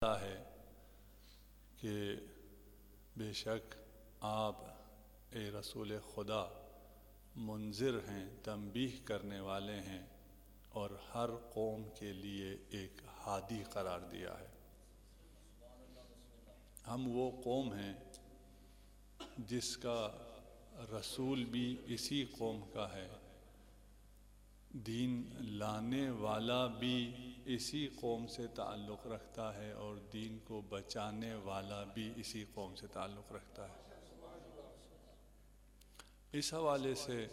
فرماتا ہے کہ بے شک آپ اے رسول خدا منذر ہیں، تنبیہ کرنے والے ہیں، اور ہر قوم کے لیے ایک ہادی قرار دیا ہے۔ ہم وہ قوم ہیں جس کا رسول بھی اسی قوم کا ہے، دین لانے والا بھی اسی قوم سے تعلق رکھتا ہے، اور دین کو بچانے والا بھی اسی قوم سے تعلق رکھتا ہے۔ اس حوالے سے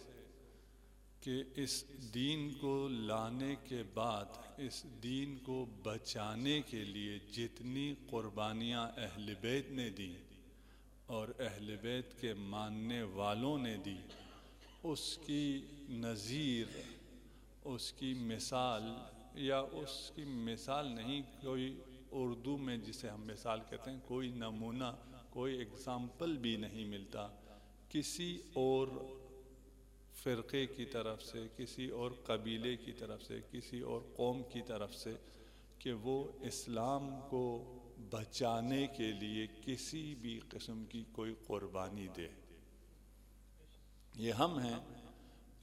کہ اس دین کو لانے کے بعد اس دین کو بچانے کے لیے جتنی قربانیاں اہل بیت نے دیں اور اہل بیت کے ماننے والوں نے دی، اس کی نظیر، اس کی مثال، یا اس کی مثال نہیں، کوئی اردو میں جسے ہم مثال کہتے ہیں، کوئی نمونہ، کوئی اگزامپل بھی نہیں ملتا کسی اور فرقے کی طرف سے، کسی اور قبیلے کی طرف سے، کسی اور قوم کی طرف سے، کہ وہ اسلام کو بچانے کے لیے کسی بھی قسم کی کوئی قربانی دے۔ یہ ہم ہیں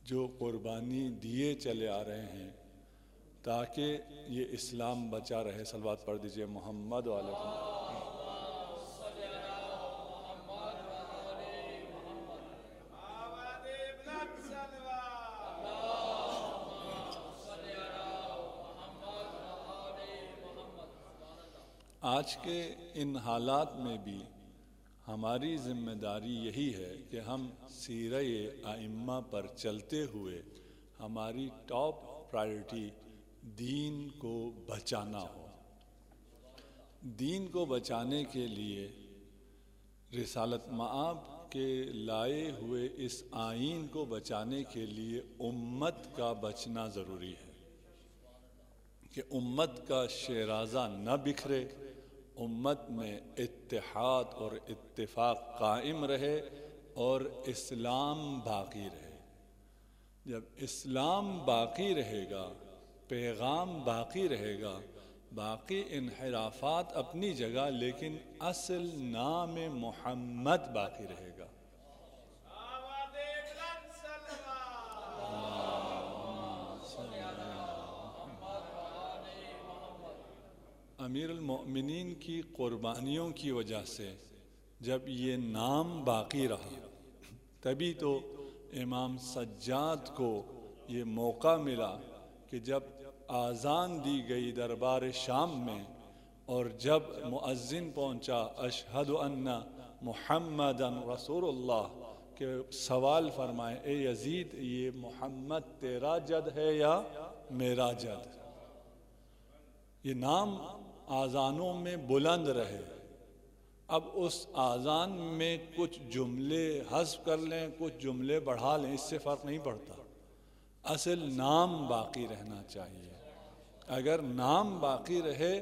جو قربانی دیے چلے آ رہے ہیں تاکہ یہ اسلام بچا رہے۔ صلوات پڑھ دیجئے محمد علیہ۔ آج کے ان حالات میں بھی ہماری ذمہ داری یہی ہے کہ ہم سیرہ ائمہ پر چلتے ہوئے ہماری ٹاپ پرائرٹی دین کو بچانا ہو۔ دین کو بچانے کے لیے رسالت مآب کے لائے ہوئے اس آئین کو بچانے کے لیے امت کا بچنا ضروری ہے، کہ امت کا شیرازہ نہ بکھرے، امت میں اتحاد اور اتفاق قائم رہے اور اسلام باقی رہے۔ جب اسلام باقی رہے گا، پیغام باقی رہے گا، باقی انحرافات اپنی جگہ، لیکن اصل نام محمد باقی رہے گا۔ امیر المؤمنین کی قربانیوں کی وجہ سے جب یہ نام باقی رہا، تبھی تو امام سجاد کو یہ موقع ملا کہ جب آذان دی گئی دربار شام میں، اور جب مؤذن پہنچا اشہد ان محمدً رسول اللہ، کہ سوال فرمائے اے یزید یہ محمد تیرا جد ہے یا میرا جد؟ یہ نام آذانوں میں بلند رہے۔ اب اس آذان میں کچھ جملے حذف کر لیں، کچھ جملے بڑھا لیں، اس سے فرق نہیں پڑتا، اصل نام باقی رہنا چاہیے۔ اگر نام باقی رہے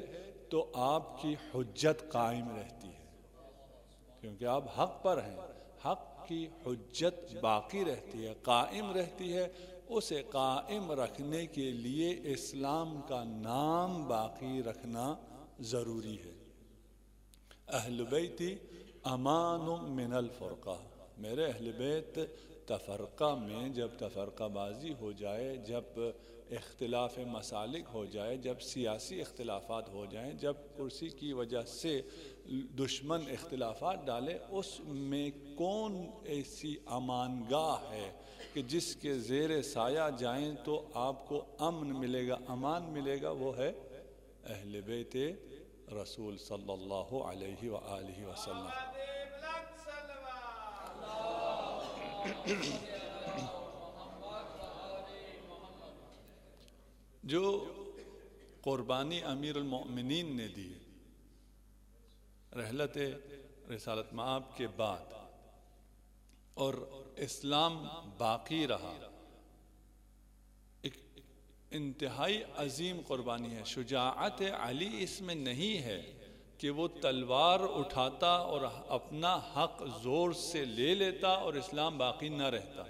تو آپ کی حجت قائم رہتی ہے، کیونکہ آپ حق پر ہیں، حق کی حجت باقی رہتی ہے، قائم رہتی ہے۔ اسے قائم رکھنے کے لیے اسلام کا نام باقی رکھنا ضروری ہے۔ اہل بیتی امان من الفرقہ، میرے اہل بیت تفرقہ میں، جب تفرقہ بازی ہو جائے، جب اختلاف مسالک ہو جائے، جب سیاسی اختلافات ہو جائیں، جب کرسی کی وجہ سے دشمن اختلافات ڈالے، اس میں کون ایسی امان گاہ ہے کہ جس کے زیر سایہ جائیں تو آپ کو امن ملے گا، امان ملے گا؟ وہ ہے اہل بیت رسول صلی اللہ علیہ وآلہ وسلم۔ جو قربانی امیر المؤمنین نے دی رحلت رسالت مآب کے بعد، اور اسلام باقی رہا، ایک انتہائی عظیم قربانی ہے۔ شجاعت علی اس میں نہیں ہے کہ وہ تلوار اٹھاتا اور اپنا حق زور سے لے لیتا اور اسلام باقی نہ رہتا۔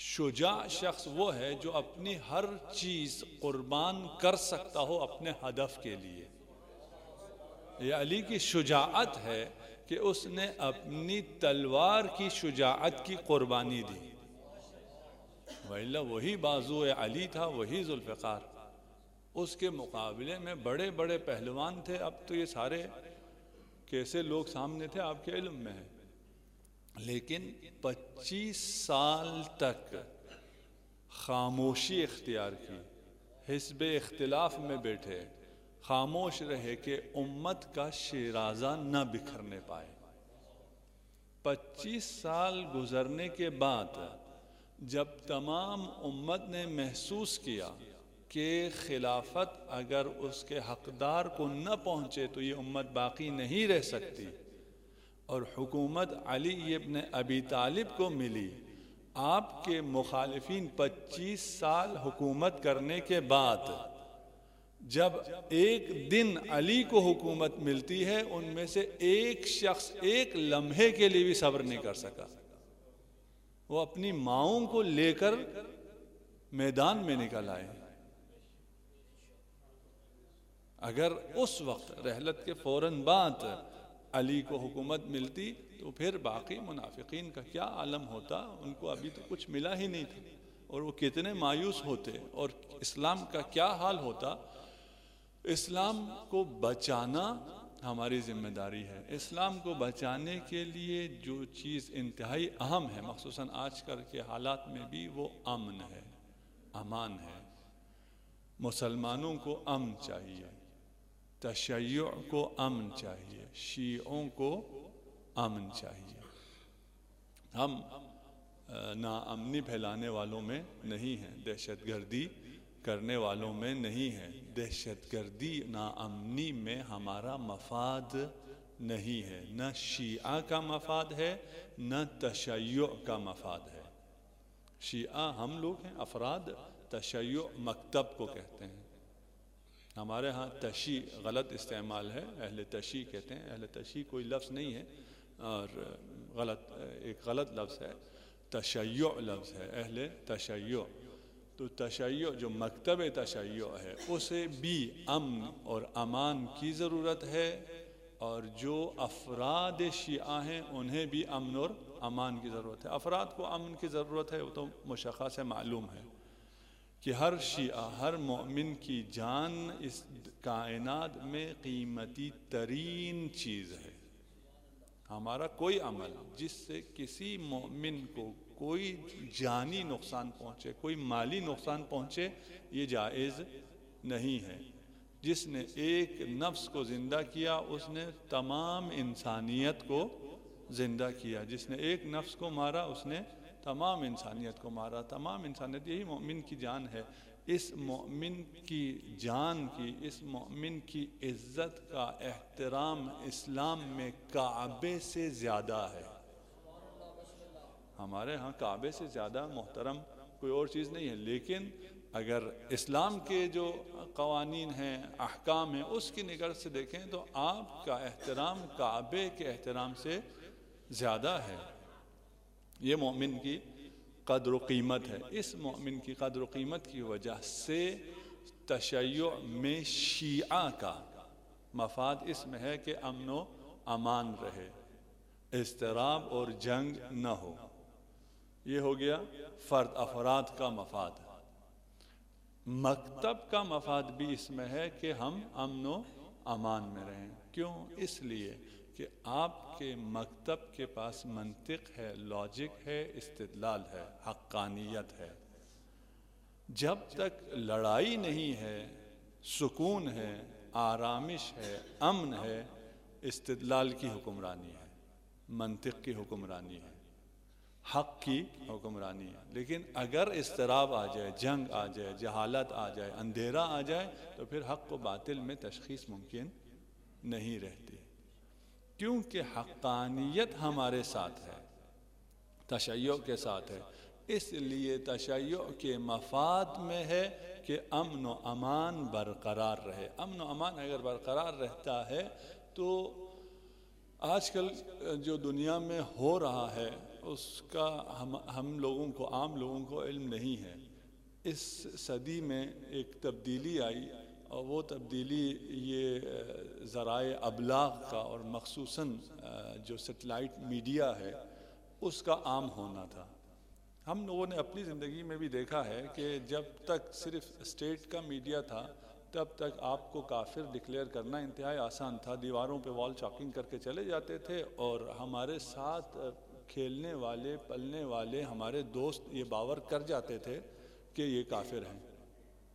شجاع شخص وہ ہے جو اپنی ہر چیز قربان کر سکتا ہو اپنے ہدف کے لیے۔ یہ علی کی شجاعت ہے کہ اس نے اپنی تلوار کی شجاعت کی قربانی دی، وَإِلَّا وہی بازو علی تھا، وہی ذوالفقار۔ اس کے مقابلے میں بڑے بڑے پہلوان تھے، اب تو یہ سارے کیسے لوگ سامنے تھے آپ کے علم میں ہے، لیکن 25 سال تک خاموشی اختیار کی، حزب اختلاف میں بیٹھے، خاموش رہے کہ امت کا شیرازہ نہ بکھرنے پائے۔ 25 سال گزرنے کے بعد جب تمام امت نے محسوس کیا کہ خلافت اگر اس کے حقدار کو نہ پہنچے تو یہ امت باقی نہیں رہ سکتی، اور حکومت علی ابن ابی طالب کو ملی، آپ کے مخالفین 25 سال حکومت کرنے کے بعد جب ایک دن علی کو حکومت ملتی ہے، ان میں سے ایک شخص ایک لمحے کے لیے بھی صبر نہیں کر سکا، وہ اپنی ماؤں کو لے کر میدان میں نکل آئے۔ اگر اس وقت رحلت کے فوراً بعد علی کو حکومت ملتی تو پھر باقی منافقین کا کیا عالم ہوتا، ان کو ابھی تو کچھ ملا ہی نہیں تھا، اور وہ کتنے مایوس ہوتے، اور اسلام کا کیا حال ہوتا۔ اسلام کو بچانا ہماری ذمہ داری ہے۔ اسلام کو بچانے کے لیے جو چیز انتہائی اہم ہے، مخصوصاً آج کل کے حالات میں بھی، وہ امن ہے، امان ہے۔ مسلمانوں کو امن چاہیے، تشیع کو امن چاہیے، شیعوں کو امن چاہیے۔ ہم ناامنی پھیلانے والوں میں نہیں ہیں، دہشت گردی کرنے والوں میں نہیں ہیں۔ دہشت گردی ناامنی میں ہمارا مفاد نہیں ہے، نہ شیعہ کا مفاد ہے، نہ تشیع کا مفاد ہے۔ شیعہ ہم لوگ ہیں، افراد، تشیع مکتب کو کہتے ہیں۔ ہمارے ہاں تشیع غلط استعمال ہے، اہل تشیع کہتے ہیں، اہل تشیع کوئی لفظ نہیں ہے، اور ایک غلط لفظ ہے، تشیع لفظ ہے، اہل تشیع۔ تو تشیع جو مکتب تشیع ہے، اسے بھی امن اور امان کی ضرورت ہے، اور جو افراد شیعہ ہیں انہیں بھی امن اور امان کی ضرورت ہے۔ افراد کو امن کی ضرورت ہے، وہ تو مشخص ہے، معلوم ہے کہ ہر شیعہ، ہر مومن کی جان اس کائنات میں قیمتی ترین چیز ہے۔ ہمارا کوئی عمل جس سے کسی مومن کو کوئی جانی نقصان پہنچے، کوئی مالی نقصان پہنچے، یہ جائز نہیں ہے۔ جس نے ایک نفس کو زندہ کیا، اس نے تمام انسانیت کو زندہ کیا۔ جس نے ایک نفس کو مارا، اس نے تمام انسانیت کو مارا۔ تمام انسانیت، یہی مومن کی جان ہے۔ اس مومن کی جان کی، اس مومن کی عزت کا احترام اسلام میں کعبے سے زیادہ ہے۔ ہمارے ہاں کعبے سے زیادہ محترم کوئی اور چیز نہیں ہے، لیکن اگر اسلام کے جو قوانین ہیں، احکام ہیں، اس کی نگاہ سے دیکھیں تو آپ کا احترام کعبے کے احترام سے زیادہ ہے۔ یہ مومن کی قدر و قیمت ہے۔ اس مومن کی قدر و قیمت کی وجہ سے تشیع میں شیعہ کا مفاد اس میں ہے کہ امن و امان رہے، اضطراب اور جنگ نہ ہو۔ یہ ہو گیا فرد، افراد کا مفاد۔ مکتب کا مفاد بھی اس میں ہے کہ ہم امن و امان میں رہیں۔ کیوں؟ اس لیے کہ آپ کے مکتب کے پاس منطق ہے، لاجک ہے، استدلال ہے، حقانیت ہے۔ جب تک لڑائی نہیں ہے، سکون ہے، آرامش ہے، امن ہے، استدلال کی حکمرانی ہے، منطق کی حکمرانی ہے، حق کی حکمرانی ہے۔ لیکن اگر اضطراب آ جائے، جنگ آ جائے، جہالت آ جائے، اندھیرا آ جائے، تو پھر حق و باطل میں تشخیص ممکن نہیں رہتی، کیونکہ حقانیت ہمارے ساتھ ہے، تشیع کے ساتھ ہے۔ اس لیے تشیع کے مفاد میں ہے کہ امن و امان برقرار رہے۔ امن و امان اگر برقرار رہتا ہے تو آج کل جو دنیا میں ہو رہا ہے اس کا ہم لوگوں کو، عام لوگوں کو علم نہیں ہے۔ اس صدی میں ایک تبدیلی آئی اور وہ تبدیلی یہ ذرائع ابلاغ کا اور مخصوصاً جو سیٹلائٹ میڈیا ہے اس کا عام ہونا تھا۔ ہم لوگوں نے اپنی زندگی میں بھی دیکھا ہے کہ جب تک صرف اسٹیٹ کا میڈیا تھا تب تک آپ کو کافر ڈکلیئر کرنا انتہائی آسان تھا، دیواروں پہ وال چاکنگ کر کے چلے جاتے تھے اور ہمارے ساتھ کھیلنے والے پلنے والے ہمارے دوست یہ باور کر جاتے تھے کہ یہ کافر ہیں۔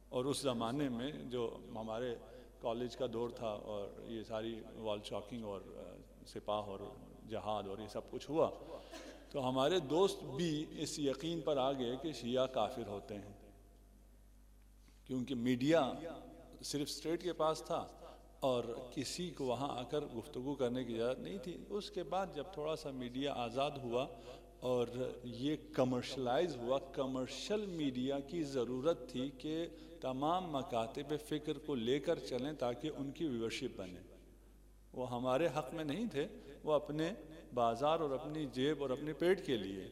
اور اس زمانے میں جو ہمارے کالج کا دور تھا اور یہ ساری وال چاکنگ اور سپاہ اور جہاد اور یہ سب کچھ ہوا تو ہمارے دوست بھی اس یقین پر آ گئے کہ شیعہ کافر ہوتے ہیں، کیونکہ میڈیا صرف اسٹیٹ کے پاس تھا اور کسی کو وہاں آ کر گفتگو کرنے کی اجازت نہیں تھی۔ اس کے بعد جب تھوڑا سا میڈیا آزاد ہوا اور یہ کمرشلائز ہوا، کمرشل میڈیا کی ضرورت تھی کہ تمام مکاتب فکر کو لے کر چلیں تاکہ ان کی ویورشپ بنے۔ وہ ہمارے حق میں نہیں تھے، وہ اپنے بازار اور اپنی جیب اور اپنے پیٹ کے لیے۔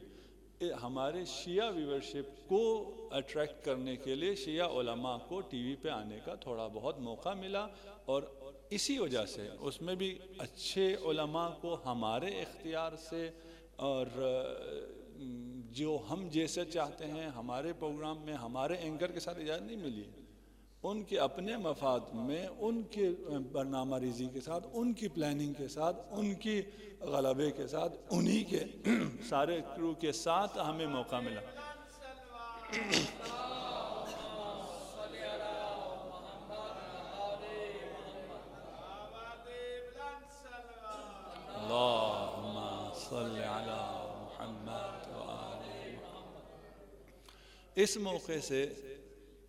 ہمارے شیعہ ویورشپ کو اٹریکٹ کرنے کے لیے شیعہ علماء کو ٹی وی پہ آنے کا تھوڑا بہت موقع ملا، اور اسی وجہ سے اس میں بھی اچھے علماء کو ہمارے اختیار سے اور جو ہم جیسے چاہتے ہیں ہمارے پروگرام میں ہمارے اینکر کے ساتھ اجازت نہیں ملی۔ ان کے اپنے مفاد میں، ان کے برنامہ ریزی کے ساتھ، ان کی پلاننگ کے ساتھ، ان کی غلبے کے ساتھ، انہی کے سارے کرو کے ساتھ ہمیں موقع ملا۔ اللہم صل علی محمد وآل محمد۔ اس موقع سے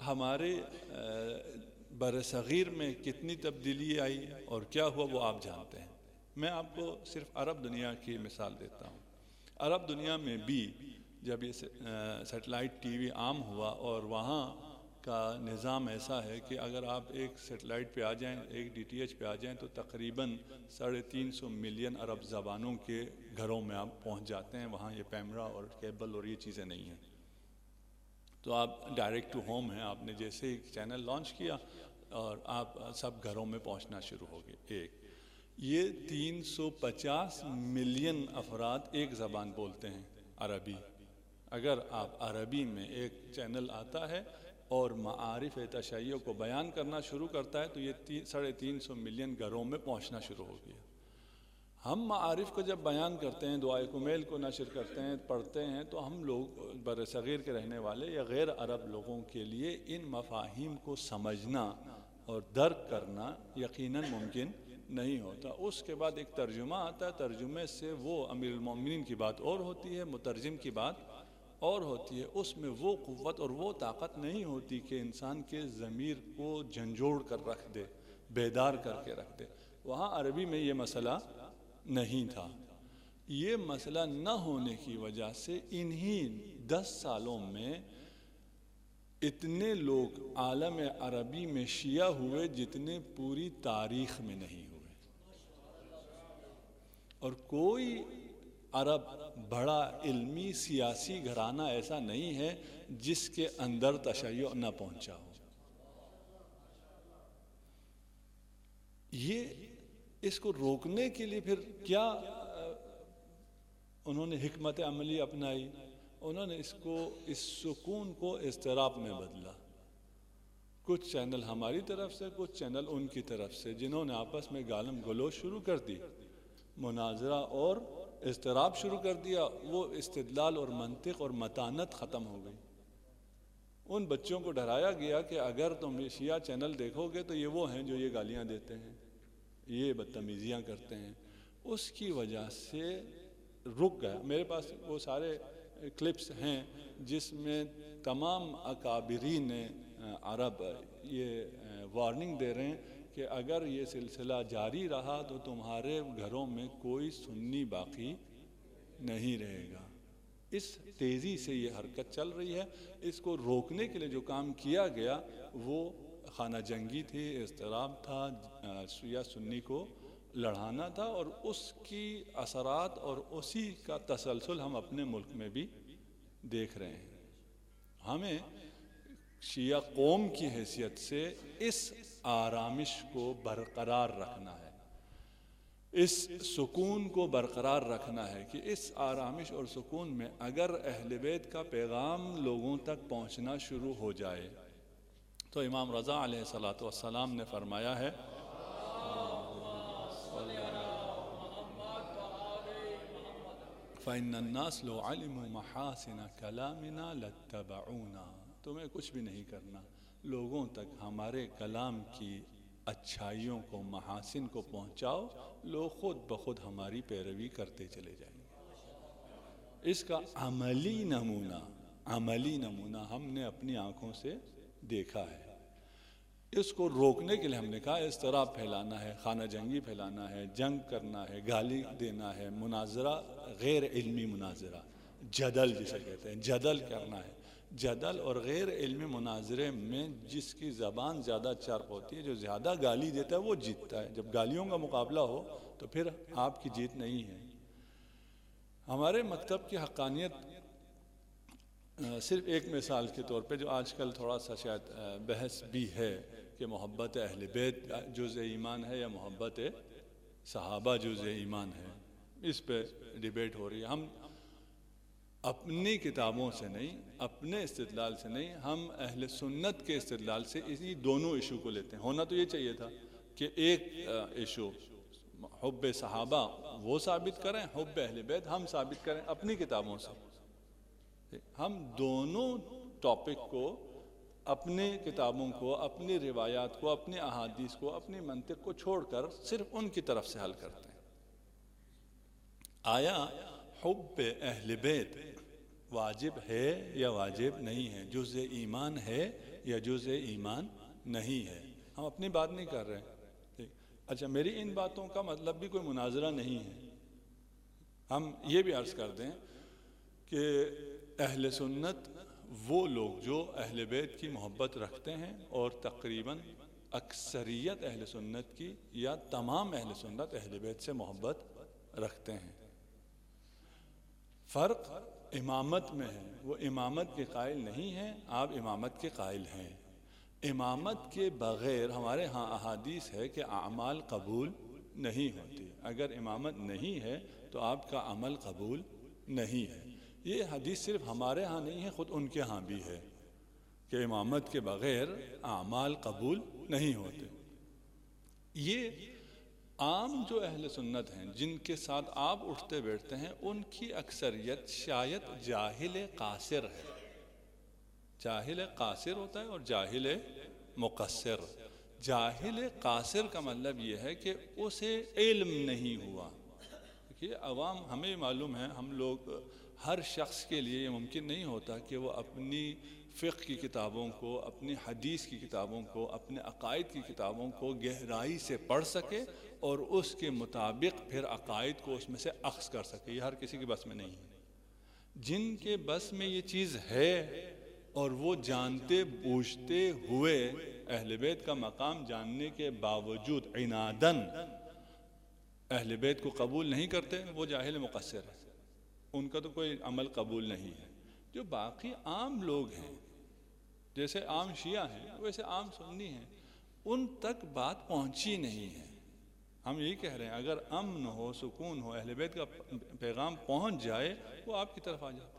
ہمارے برصغیر میں کتنی تبدیلی آئی اور کیا ہوا وہ آپ جانتے ہیں۔ میں آپ کو صرف عرب دنیا کی مثال دیتا ہوں۔ عرب دنیا میں بھی جب یہ سیٹلائٹ ٹی وی عام ہوا اور وہاں کا نظام ایسا ہے کہ اگر آپ ایک سیٹلائٹ پہ آ جائیں، ایک ڈی ٹی ایچ پہ آ جائیں تو تقریباً 350 ملین عرب زبانوں کے گھروں میں آپ پہنچ جاتے ہیں۔ وہاں یہ پیمرا اور کیبل اور یہ چیزیں نہیں ہیں، تو آپ ڈائریکٹ ٹو ہوم ہیں۔ آپ نے جیسے ہی چینل لانچ کیا اور آپ سب گھروں میں پہنچنا شروع ہو گئے۔ ایک یہ 350 ملین افراد ایک زبان بولتے ہیں، عربی۔ اگر آپ عربی میں ایک چینل آتا ہے اور معارف تشیع کو بیان کرنا شروع کرتا ہے تو یہ 350 ملین گھروں میں پہنچنا شروع ہو گیا۔ ہم معارف کو جب بیان کرتے ہیں، دعائے کمیل کو نشر کرتے ہیں، پڑھتے ہیں، تو ہم لوگ برصغیر کے رہنے والے یا غیر عرب لوگوں کے لیے ان مفاہیم کو سمجھنا اور درک کرنا یقیناً ممکن نہیں ہوتا۔ اس کے بعد ایک ترجمہ آتا ہے، ترجمے سے وہ امیر المومنین کی بات اور ہوتی ہے، مترجم کی بات اور ہوتی ہے۔ اس میں وہ قوت اور وہ طاقت نہیں ہوتی کہ انسان کے ضمیر کو جھنجھوڑ کر رکھ دے، بیدار کر کے رکھ دے۔ وہاں عربی میں یہ مسئلہ نہیں تھا۔ یہ مسئلہ نہ ہونے کی وجہ سے انہی 10 سالوں میں اتنے لوگ عالم عربی میں شیعہ ہوئے جتنے پوری تاریخ میں نہیں ہوئے، اور کوئی عرب بڑا علمی سیاسی گھرانہ ایسا نہیں ہے جس کے اندر تشیع نہ پہنچا ہو۔ یہ اس کو روکنے کے لیے پھر کیا انہوں نے حکمت عملی اپنائی؟ انہوں نے اس سکون کو اضطراب میں بدلا۔ کچھ چینل ہماری طرف سے، کچھ چینل ان کی طرف سے، جنہوں نے آپس میں گالم گلوچ شروع کر دی، مناظرہ اور اضطراب شروع کر دیا۔ وہ استدلال اور منطق اور متانت ختم ہو گئی۔ ان بچوں کو ڈرایا گیا کہ اگر تم شیعہ چینل دیکھو گے تو یہ وہ ہیں جو یہ گالیاں دیتے ہیں، یہ بدتمیزیاں کرتے ہیں۔ اس کی وجہ سے رک گیا۔ میرے پاس وہ سارے کلپس ہیں جس میں تمام اکابرین عرب یہ وارننگ دے رہے ہیں کہ اگر یہ سلسلہ جاری رہا تو تمہارے گھروں میں کوئی سنی باقی نہیں رہے گا۔ اس تیزی سے یہ حرکت چل رہی ہے۔ اس کو روکنے کے لیے جو کام کیا گیا وہ خانہ جنگی تھی، اضطراب تھا، شیعہ سنی کو لڑانا تھا، اور اس کی اثرات اور اسی کا تسلسل ہم اپنے ملک میں بھی دیکھ رہے ہیں۔ ہمیں شیعہ قوم کی حیثیت سے اس آرامش کو برقرار رکھنا ہے، اس سکون کو برقرار رکھنا ہے کہ اس آرامش اور سکون میں اگر اہل بیت کا پیغام لوگوں تک پہنچنا شروع ہو جائے تو امام رضا علیہ الصلاۃ والسلام نے فرمایا ہے فَإِنَّ النَّاسَ لَوْ عَلِمُوا مَحَاسِنَ كَلَامِنَا لَاتَّبَعُونَا، تمہیں کچھ بھی نہیں کرنا، لوگوں تک ہمارے کلام کی اچھائیوں کو، محاسن کو پہنچاؤ، لوگ خود بخود ہماری پیروی کرتے چلے جائیں گے۔ اس کا عملی نمونہ ہم نے اپنی آنکھوں سے دیکھا ہے۔ اس کو روکنے کے لیے ہم نے کہا اضطراب پھیلانا ہے، خانہ جنگی پھیلانا ہے، جنگ کرنا ہے، گالی دینا ہے، مناظرہ، غیر علمی مناظرہ، جدل جسے کہتے ہیں، جدل کرنا ہے۔ جدل اور غیر علمی مناظرے میں جس کی زبان زیادہ چرب ہوتی ہے، جو زیادہ گالی دیتا ہے وہ جیتتا ہے۔ جب گالیوں کا مقابلہ ہو تو پھر آپ کی جیت نہیں ہے۔ ہمارے مکتب کی حقانیت صرف ایک مثال کے طور پہ جو آج کل تھوڑا سا شاید بحث بھی ہے کہ محبت اہل بیت جزء ایمان ہے یا محبت صحابہ جزء ایمان ہے، اس پہ ڈیبیٹ ہو رہی ہے۔ ہم اپنی کتابوں سے نہیں، اپنے استدلال سے نہیں، ہم اہل سنت کے استدلال سے اسی دونوں ایشو کو لیتے ہیں۔ ہونا تو یہ چاہیے تھا کہ ایک ایشو حب صحابہ وہ ثابت کریں، حب اہل بیت ہم ثابت کریں اپنی کتابوں سے۔ ہم دونوں ٹاپک کو، اپنی کتابوں کو، اپنی روایات کو، اپنی احادیث کو، اپنی منطق کو چھوڑ کر صرف ان کی طرف سے حل کرتے ہیں۔ آیا حب اہل بیت واجب ہے یا واجب نہیں ہے، جزء ایمان ہے یا جزء ایمان نہیں ہے؟ ہم اپنی بات نہیں کر رہے۔ اچھا، میری ان باتوں کا مطلب بھی کوئی مناظرہ نہیں ہے۔ ہم یہ بھی عرض کر دیں کہ اہل سنت وہ لوگ جو اہل بیت کی محبت رکھتے ہیں، اور تقریباً اکثریت اہل سنت کی یا تمام اہل سنت اہل بیت سے محبت رکھتے ہیں۔ فرق امامت میں ہے، وہ امامت کے قائل نہیں ہیں، آپ امامت کے قائل ہیں۔ امامت کے بغیر ہمارے ہاں احادیث ہے کہ اعمال قبول نہیں ہوتی۔ اگر امامت نہیں ہے تو آپ کا عمل قبول نہیں ہے۔ یہ حدیث صرف ہمارے ہاں نہیں ہے، خود ان کے ہاں بھی ہے کہ امامت کے بغیر اعمال قبول نہیں ہوتے۔ یہ عام جو اہل سنت ہیں جن کے ساتھ آپ اٹھتے بیٹھتے ہیں، ان کی اکثریت شاید جاہل قاصر ہے۔ جاہل قاصر ہوتا ہے اور جاہل مقصر۔ جاہل قاصر کا مطلب یہ ہے کہ اسے علم نہیں ہوا۔ کہ عوام، ہمیں معلوم ہے، ہم لوگ، ہر شخص کے لیے یہ ممکن نہیں ہوتا کہ وہ اپنی فقہ کی کتابوں کو، اپنی حدیث کی کتابوں کو، اپنے عقائد کی کتابوں کو گہرائی سے پڑھ سکے اور اس کے مطابق پھر عقائد کو اس میں سے اخذ کر سکے۔ یہ ہر کسی کے بس میں نہیں ہے۔ جن کے بس میں یہ چیز ہے اور وہ جانتے بوجھتے ہوئے اہل بیت کا مقام جاننے کے باوجود عناداً اہل بیت کو قبول نہیں کرتے، وہ جاہل مقصر ہے، ان کا تو کوئی عمل قبول نہیں ہے۔ جو باقی عام لوگ ہیں، جیسے عام شیعہ ہیں ویسے عام سنی ہیں، ان تک بات پہنچی نہیں ہے۔ ہم یہی کہہ رہے ہیں اگر امن ہو، سکون ہو، اہل بیت کا پیغام پہنچ جائے وہ آپ کی طرف آ جاتا ہے۔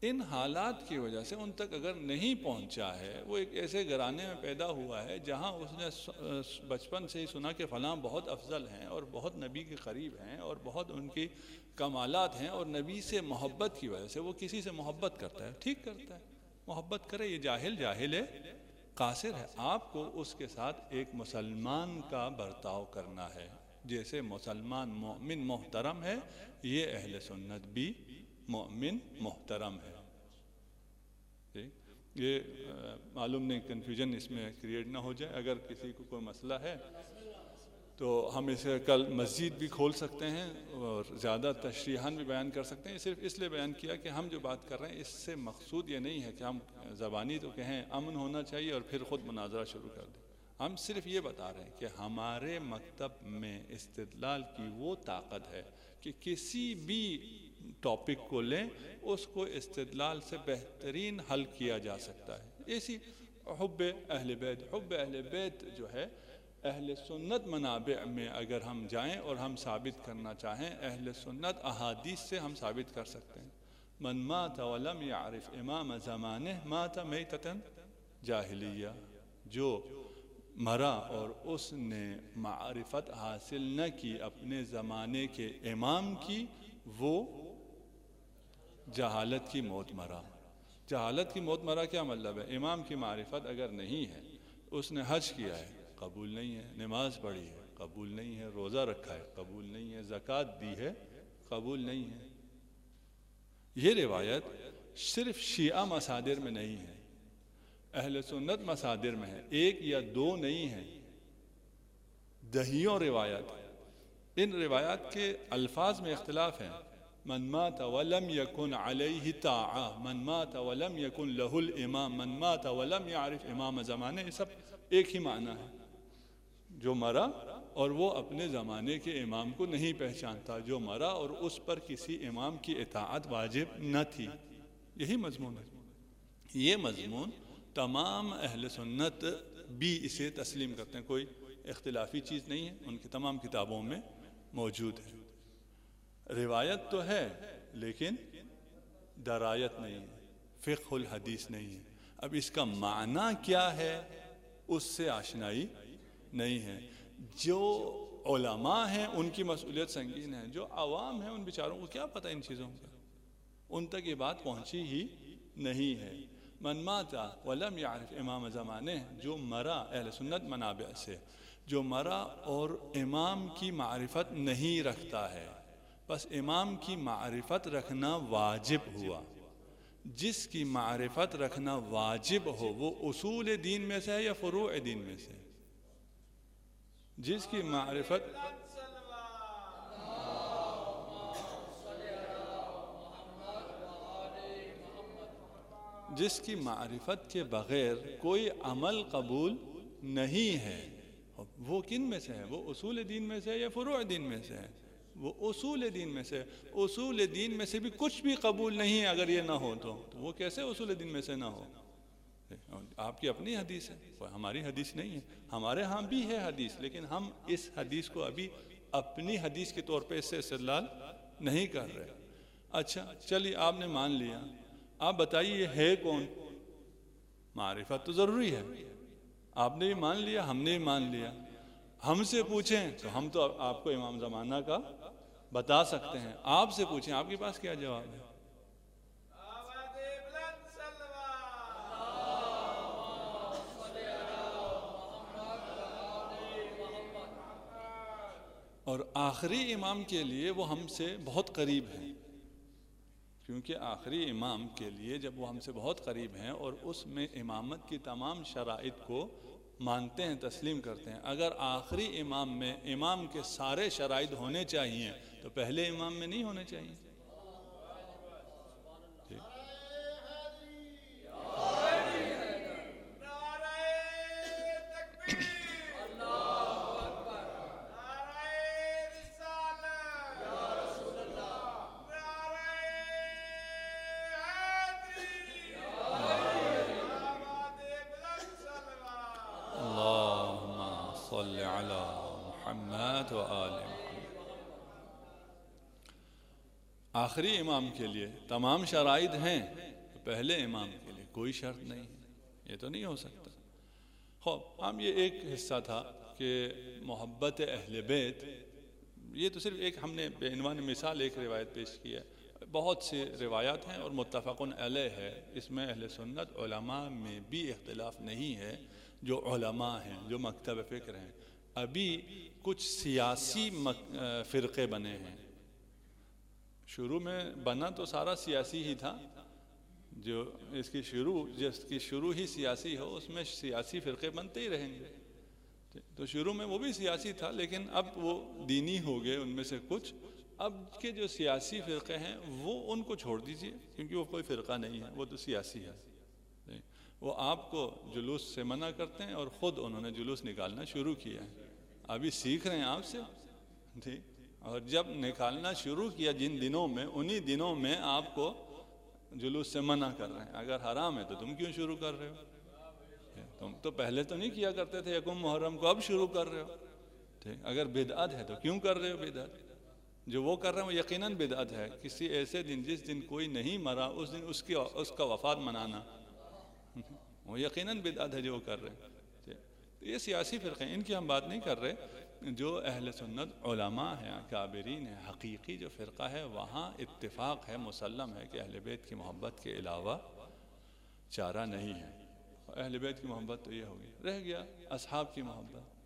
ان حالات کی وجہ سے ان تک اگر نہیں پہنچا ہے، وہ ایک ایسے گھرانے میں پیدا ہوا ہے جہاں اس نے بچپن سے ہی سنا کہ فلاں بہت افضل ہیں اور بہت نبی کے قریب ہیں اور بہت ان کی کمالات ہیں، اور نبی سے محبت کی وجہ سے وہ کسی سے محبت کرتا ہے، ٹھیک کرتا ہے، محبت کرے۔ یہ جاہل قاصر ہے۔ آپ کو اس کے ساتھ ایک مسلمان کا برتاؤ کرنا ہے، جیسے مسلمان مومن محترم ہے، یہ اہل سنت بھی مومن محترم ہے۔ یہ معلوم نہیں کنفیوژن اس میں کریٹ نہ ہو جائے۔ اگر کسی کو کوئی مسئلہ ہے تو ہم اسے کل مزید بھی کھول سکتے ہیں اور زیادہ تشریحاً بھی بیان کر سکتے ہیں۔ یہ صرف اس لیے بیان کیا کہ ہم جو بات کر رہے ہیں اس سے مقصود یہ نہیں ہے کہ ہم زبانی تو کہیں امن ہونا چاہیے اور پھر خود مناظرہ شروع کر دیں۔ ہم صرف یہ بتا رہے ہیں کہ ہمارے مکتب میں استدلال کی وہ طاقت ہے کہ کسی بھی ٹاپک کو لیں، اس کو استدلال سے بہترین حل کیا جا سکتا ہے۔ ایسی حب اہل بیت، حب اہل بیت جو ہے اہل سنت منابع میں اگر ہم جائیں اور ہم ثابت کرنا چاہیں، اہل سنت احادیث سے ہم ثابت کر سکتے ہیں۔ من مات ولم یعرف امام زمانہ مات میتۃ جاہلیہ، جو مرا اور اس نے معرفت حاصل نہ کی اپنے زمانے کے امام کی، وہ جہالت کی موت مرا۔ جہالت کی موت مرا کیا مطلب ہے؟ امام کی معرفت اگر نہیں ہے، اس نے حج کیا ہے قبول نہیں ہے، نماز پڑھی ہے قبول نہیں ہے، روزہ رکھا ہے قبول نہیں ہے، زکوٰۃ دی ہے قبول نہیں ہے۔ یہ روایت صرف شیعہ مصادر میں نہیں ہے، اہل سنت مصادر میں ہے، ایک یا دو نہیں ہیں، دہیوں روایات۔ ان روایات کے الفاظ میں اختلاف ہے۔ من مات ولم یکن علیہ طاعہ، من مات ولم یکن لہ الامام، من مات ولم یعرف امام زمانے، یہ سب ایک ہی معنی ہے۔ جو مرا اور وہ اپنے زمانے کے امام کو نہیں پہچانتا، جو مرا اور اس پر کسی امام کی اطاعت واجب نہ تھی، یہی مضمون ہے۔ یہ مضمون تمام اہل سنت بھی اسے تسلیم کرتے ہیں، کوئی اختلافی چیز نہیں ہے، ان کی تمام کتابوں میں موجود ہے۔ روایت تو ہے لیکن درایت نہیں ہے، فقہ الحدیث نہیں ہے۔ اب اس کا معنی کیا ہے اس سے آشنائی نہیں ہے۔ جو علماء ہیں ان کی مسئولیت سنگین ہے، جو عوام ہیں ان بیچاروں کو کیا پتہ ان چیزوں کا، ان تک یہ بات پہنچی ہی نہیں ہے۔ من مات ولم یعرف امام زمانے، جو مرا اہل سنت منابع سے، جو مرا اور امام کی معرفت نہیں رکھتا ہے، بس امام کی معرفت رکھنا واجب ہوا۔ جس کی معرفت رکھنا واجب ہو وہ اصول دین میں سے ہے یا فروع دین میں سے؟ جس کی معرفت جس کی معرفت کے بغیر کوئی عمل قبول نہیں ہے، وہ کن میں سے ہے؟ وہ اصول دین میں سے یا فروع دین میں سے ہے؟ وہ اصول دین میں سے۔ اصول دین میں سے بھی کچھ بھی قبول نہیں ہے اگر یہ نہ ہو تو وہ کیسے اصول دین میں سے نہ ہو؟ آپ کی اپنی حدیث ہے، ہماری حدیث نہیں ہے۔ ہمارے ہاں بھی ہے حدیث، لیکن ہم اس حدیث کو ابھی اپنی حدیث کے طور پہ اس سے استدلال نہیں کر رہے۔ اچھا چلیے، آپ نے مان لیا، آپ بتائیے یہ ہے کون؟ معرفت تو ضروری ہے، آپ نے بھی مان لیا، ہم نے بھی مان لیا۔ ہم سے پوچھیں تو ہم تو آپ کو امام زمانہ کا بتا سکتے ہیں، آپ سے پوچھیں آپ کے پاس کیا جواب ہے؟ اور آخری امام کے لیے وہ ہم سے بہت قریب ہیں، کیونکہ آخری امام کے لیے جب وہ ہم سے بہت قریب ہیں اور اس میں امامت کی تمام شرائط کو مانتے ہیں، تسلیم کرتے ہیں، اگر آخری امام میں امام کے سارے شرائط ہونے چاہیے تو پہلے امام میں نہیں ہونے چاہیے۔ آخری امام کے لیے تمام شرائط ہیں تو پہلے امام کے لیے کوئی شرط نہیں ہے، یہ تو نہیں ہو سکتا۔ خوب ہم یہ ایک حصہ تھا کہ محبت اہل بیت، یہ تو صرف ایک ہم نے بے عنوان مثال ایک روایت پیش کی ہے، بہت سی روایات ہیں اور متفق علیہ ہے، اس میں اہل سنت علماء میں بھی اختلاف نہیں ہے۔ جو علماء ہیں، جو مکتب فکر ہیں، ابھی کچھ سیاسی فرقے بنے ہیں۔ شروع میں بنا تو سارا سیاسی ہی تھا، جو جس کی شروع ہی سیاسی ہو اس میں سیاسی فرقے بنتے ہی رہیں گے۔ تو شروع میں وہ بھی سیاسی تھا، لیکن اب وہ دینی ہو گئے ان میں سے کچھ۔ اب کے جو سیاسی فرقے ہیں وہ ان کو چھوڑ دیجئے، کیونکہ وہ کوئی فرقہ نہیں ہے، وہ تو سیاسی ہے۔ وہ آپ کو جلوس سے منع کرتے ہیں اور خود انہوں نے جلوس نکالنا شروع کیا ہے، ابھی سیکھ رہے ہیں آپ سے، ٹھیک؟ اور جب نکالنا شروع کیا جن دنوں میں، انہی دنوں میں آپ کو جلوس سے منع کر رہے ہیں۔ اگر حرام ہے تو تم کیوں شروع کر رہے ہو؟ تم تو پہلے تو نہیں کیا کرتے تھے یکم محرم کو، اب شروع کر رہے ہو. ٹھیک، اگر بدعت ہے تو کیوں کر رہے ہو بدعت؟ جو وہ کر رہے ہیں وہ یقیناً بدعت ہے. کسی ایسے دن جس دن کوئی نہیں مرا اس دن اس کا وفات منانا وہ یقیناً بدعت ہے جو وہ کر رہے ہیں. تو یہ سیاسی فرقے ہیں، ان کی ہم بات نہیں کر رہے. جو اہل سنت علماء ہیں، اکابرین ہیں، حقیقی جو فرقہ ہے وہاں اتفاق ہے، مسلم ہے کہ اہل بیت کی محبت کے علاوہ چارہ نہیں ہے. اہل بیت کی محبت تو یہ ہوگی. رہ گیا اصحاب کی محبت،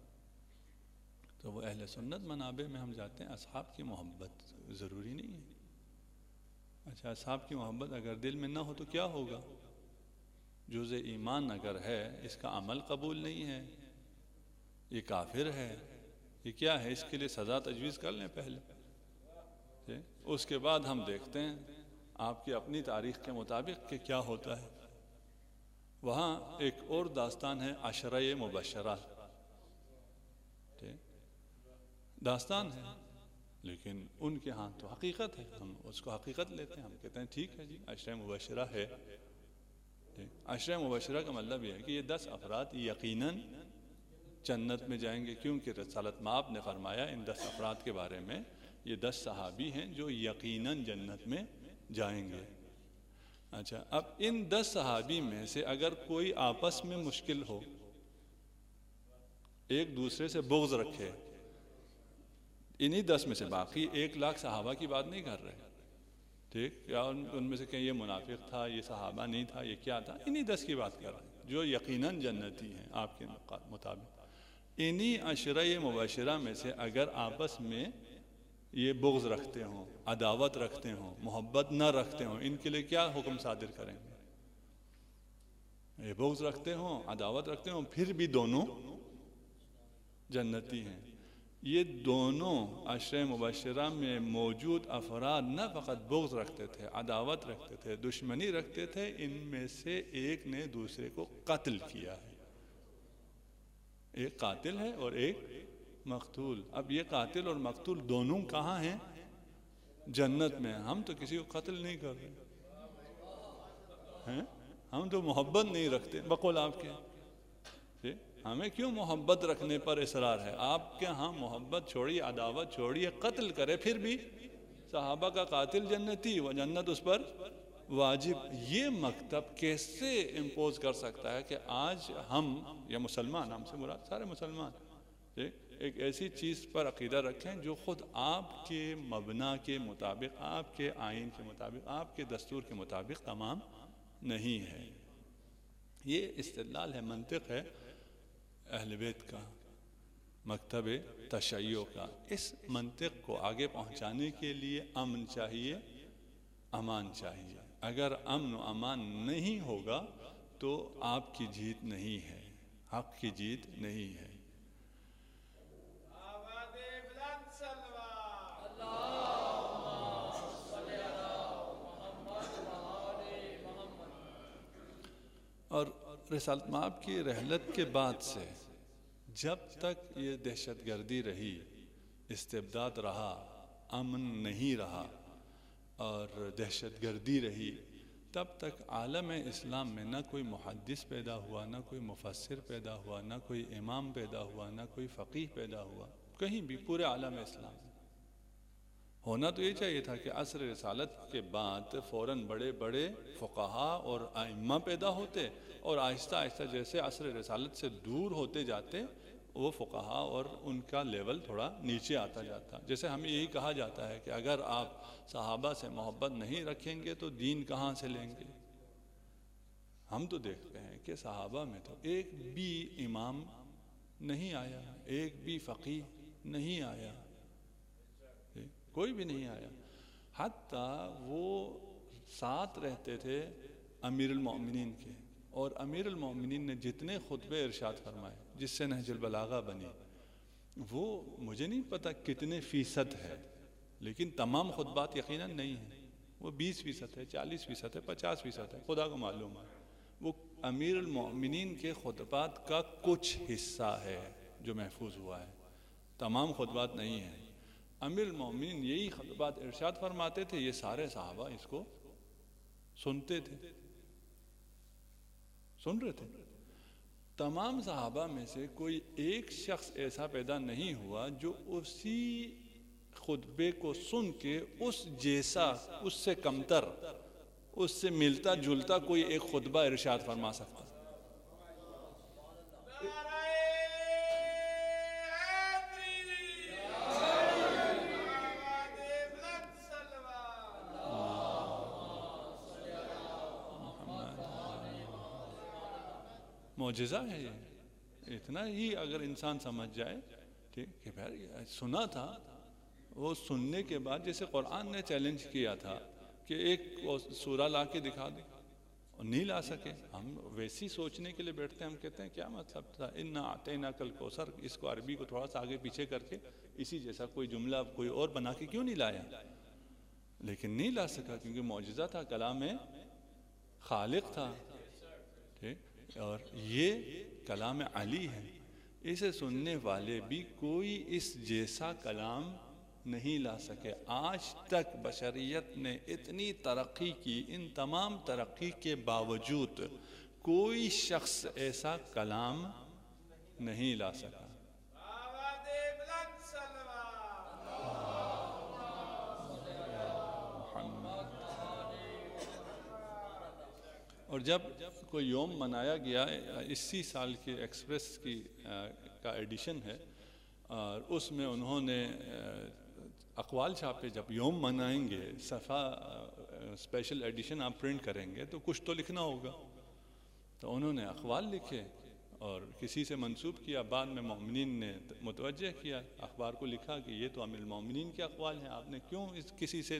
تو وہ اہل سنت منابع میں ہم جاتے ہیں. اصحاب کی محبت ضروری نہیں ہے. اچھا، اصحاب کی محبت اگر دل میں نہ ہو تو کیا ہوگا؟ جزء ایمان اگر ہے، اس کا عمل قبول نہیں ہے، یہ کافر ہے، یہ کیا ہے؟ اس کے لیے سزا تجویز کر لیں پہلے، اس کے بعد ہم دیکھتے ہیں آپ کی اپنی تاریخ کے مطابق کہ کیا ہوتا ہے. وہاں ایک اور داستان ہے عشرہ مبشرہ. داستان ہے لیکن ان کے ہاں تو حقیقت ہے، ہم اس کو حقیقت لیتے ہیں. ہم کہتے ہیں ٹھیک ہے جی عشرہ مبشرہ ہے. عشرہ مبشرہ کا مطلب یہ ہے کہ یہ 10 افراد یقیناً جنت میں جائیں گے، کیونکہ رسالت مآب نے فرمایا ان 10 افراد کے بارے میں، یہ 10 صحابی ہیں جو یقیناً جنت میں جائیں گے. اچھا، اب ان 10 صحابی میں سے اگر کوئی آپس میں مشکل ہو، ایک دوسرے سے بغض رکھے، انہی 10 میں سے، باقی 1,00,000 صحابہ کی بات نہیں کر رہے، ٹھیک، یا ان میں سے کہ یہ منافق تھا، یہ صحابہ نہیں تھا، یہ کیا تھا، انہی 10 کی بات کر رہے ہیں جو یقیناً جنتی ہیں آپ کے مطابق. انہی عشرہ مبشرہ میں سے اگر آپس میں یہ بغض رکھتے ہوں، عداوت رکھتے ہوں، محبت نہ رکھتے ہوں، ان کے لیے کیا حکم صادر کریں گے؟ یہ بغض رکھتے ہوں، عداوت رکھتے ہوں، پھر بھی دونوں جنتی ہیں. یہ دونوں عشرہ مبشرہ میں موجود افراد نہ فقط بغض رکھتے تھے، عداوت رکھتے تھے، دشمنی رکھتے تھے، ان میں سے ایک نے دوسرے کو قتل کیا ہے. ایک قاتل ہے اور ایک مقتول. اب یہ قاتل اور مقتول دونوں کہاں ہیں؟ جنت میں. ہم تو کسی کو قتل نہیں کر رہے ہیں، ہم تو محبت نہیں رکھتے بقول آپ کے. ہمیں کیوں محبت رکھنے پر اصرار ہے؟ آپ کے ہاں محبت چھوڑیے، عداوت چھوڑیے، قتل کرے، پھر بھی صحابہ کا قاتل جنتی و جنت اس پر واجب. یہ مکتب کیسے امپوز کر سکتا ہے کہ آج ہم یا مسلمان، ہم سے مراد سارے مسلمان، ایک ایسی چیز پر عقیدہ رکھیں جو خود آپ کے مبنا کے مطابق، آپ کے آئین کے مطابق، آپ کے دستور کے مطابق تمام نہیں ہے. یہ استدلال ہے، منطق ہے اہل بیت کا، مکتب تشیع کا. اس منطق کو آگے پہنچانے کے لیے امن چاہیے، امان چاہیے. اگر امن و امان نہیں ہوگا تو آپ کی جیت نہیں ہے، حق کی جیت نہیں ہے. اور رسالت مآب کی رحلت کے بعد سے جب تک یہ دہشت گردی رہی، استبداد رہا، امن نہیں رہا اور دہشت گردی رہی، تب تک عالم اسلام میں نہ کوئی محدث پیدا ہوا، نہ کوئی مفسر پیدا ہوا، نہ کوئی امام پیدا ہوا، نہ کوئی فقیہ پیدا ہوا، کہیں بھی پورے عالم اسلام میں. ہونا تو یہ چاہیے تھا کہ عصر رسالت کے بعد فوراً بڑے بڑے فقہا اور ائمہ پیدا ہوتے، اور آہستہ آہستہ جیسے عصر رسالت سے دور ہوتے جاتے وہ فقہا اور ان کا لیول تھوڑا نیچے آتا جاتا. جیسے ہمیں یہی کہا جاتا ہے کہ اگر آپ صحابہ سے محبت نہیں رکھیں گے تو دین کہاں سے لیں گے؟ ہم تو دیکھتے ہیں کہ صحابہ میں تو ایک بھی امام نہیں آیا، ایک بھی فقیہ نہیں آیا، کوئی بھی نہیں آیا. حتیٰ وہ ساتھ رہتے تھے امیر المؤمنین کے، اور امیر المؤمنین نے جتنے خطبے ارشاد فرمائے جس سے نہج البلاغہ بنی، وہ مجھے نہیں پتا کتنے فیصد ہے، لیکن تمام خطبات یقیناً نہیں ہیں. وہ 20% ہے، 40% ہے، 50% ہے، خدا کو معلوم ہے. وہ امیر المؤمنین کے خطبات کا کچھ حصہ ہے جو محفوظ ہوا ہے، تمام خطبات نہیں ہیں. امیر المؤمنین یہی خطبات ارشاد فرماتے تھے، یہ سارے صحابہ اس کو سنتے تھے، سن رہے تھے. تمام صحابہ میں سے کوئی ایک شخص ایسا پیدا نہیں ہوا جو اسی خطبے کو سن کے اس جیسا، اس سے کمتر، اس سے ملتا جلتا کوئی ایک خطبہ ارشاد فرما سکتا۔ معجزہ ہے یہ، اتنا ہی اگر انسان سمجھ جائے ٹھیک کہ بھائی سنا تھا، وہ سننے کے بعد جیسے قرآن نے چیلنج کیا تھا کہ ایک سورہ لا کے دکھا دیں، اور نہیں لا سکے، ہم ویسی سوچنے کے لیے بیٹھتے ہیں، ہم کہتے ہیں کیا مطلب تھا اِنَّا أَعْطَيْنَاكَ الْكَوْثَرَ، اس کو عربی کو تھوڑا سا آگے پیچھے کر کے اسی جیسا کوئی جملہ کوئی اور بنا کے کیوں نہیں لایا؟ لیکن نہیں لا سکا کیونکہ معجزہ تھا، کلام خالق تھا، ٹھیک، اور یہ کلام علی ہے، اسے سننے والے بھی کوئی اس جیسا کلام نہیں لا سکے۔ آج تک بشریت نے اتنی ترقی کی، ان تمام ترقی کے باوجود کوئی شخص ایسا کلام نہیں لا سکا۔ اور جب کوئی یوم منایا گیا، اسی سال کے ایکسپریس کا ایڈیشن ہے، اور اس میں انہوں نے اقوال چھاپے، جب یوم منائیں گے، صفحہ اسپیشل ایڈیشن آپ پرنٹ کریں گے تو کچھ تو لکھنا ہوگا، تو انہوں نے اقوال لکھے اور کسی سے منسوب کیا، بعد میں مومنین نے متوجہ کیا، اخبار کو لکھا کہ یہ تو امیر المومنین کے اقوال ہیں، آپ نے کیوں کسی سے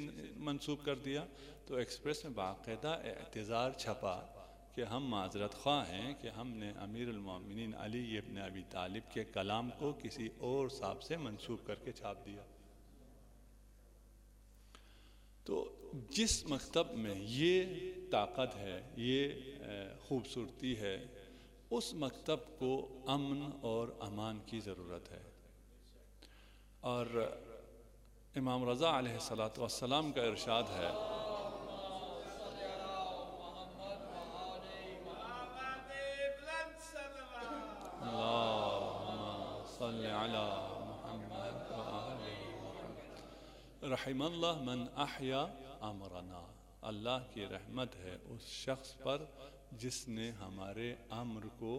منسوب کر دیا؟ تو ایکسپریس میں باقاعدہ اعتذار چھپا کہ ہم معذرت خواہ ہیں کہ ہم نے امیر المومنین علی ابن ابی طالب کے کلام کو کسی اور صاحب سے منسوب کر کے چھاپ دیا۔ تو جس مکتب میں یہ طاقت ہے، یہ خوبصورتی ہے، اس مکتب کو امن اور امان کی ضرورت ہے۔ اور امام رضا علیہ السلام کا ارشاد ہے، اللہم صل علی محمد وآل محمد، رحم اللہ من احیا امرنا، اللہ کی رحمت ہے اس شخص پر جس نے ہمارے امر کو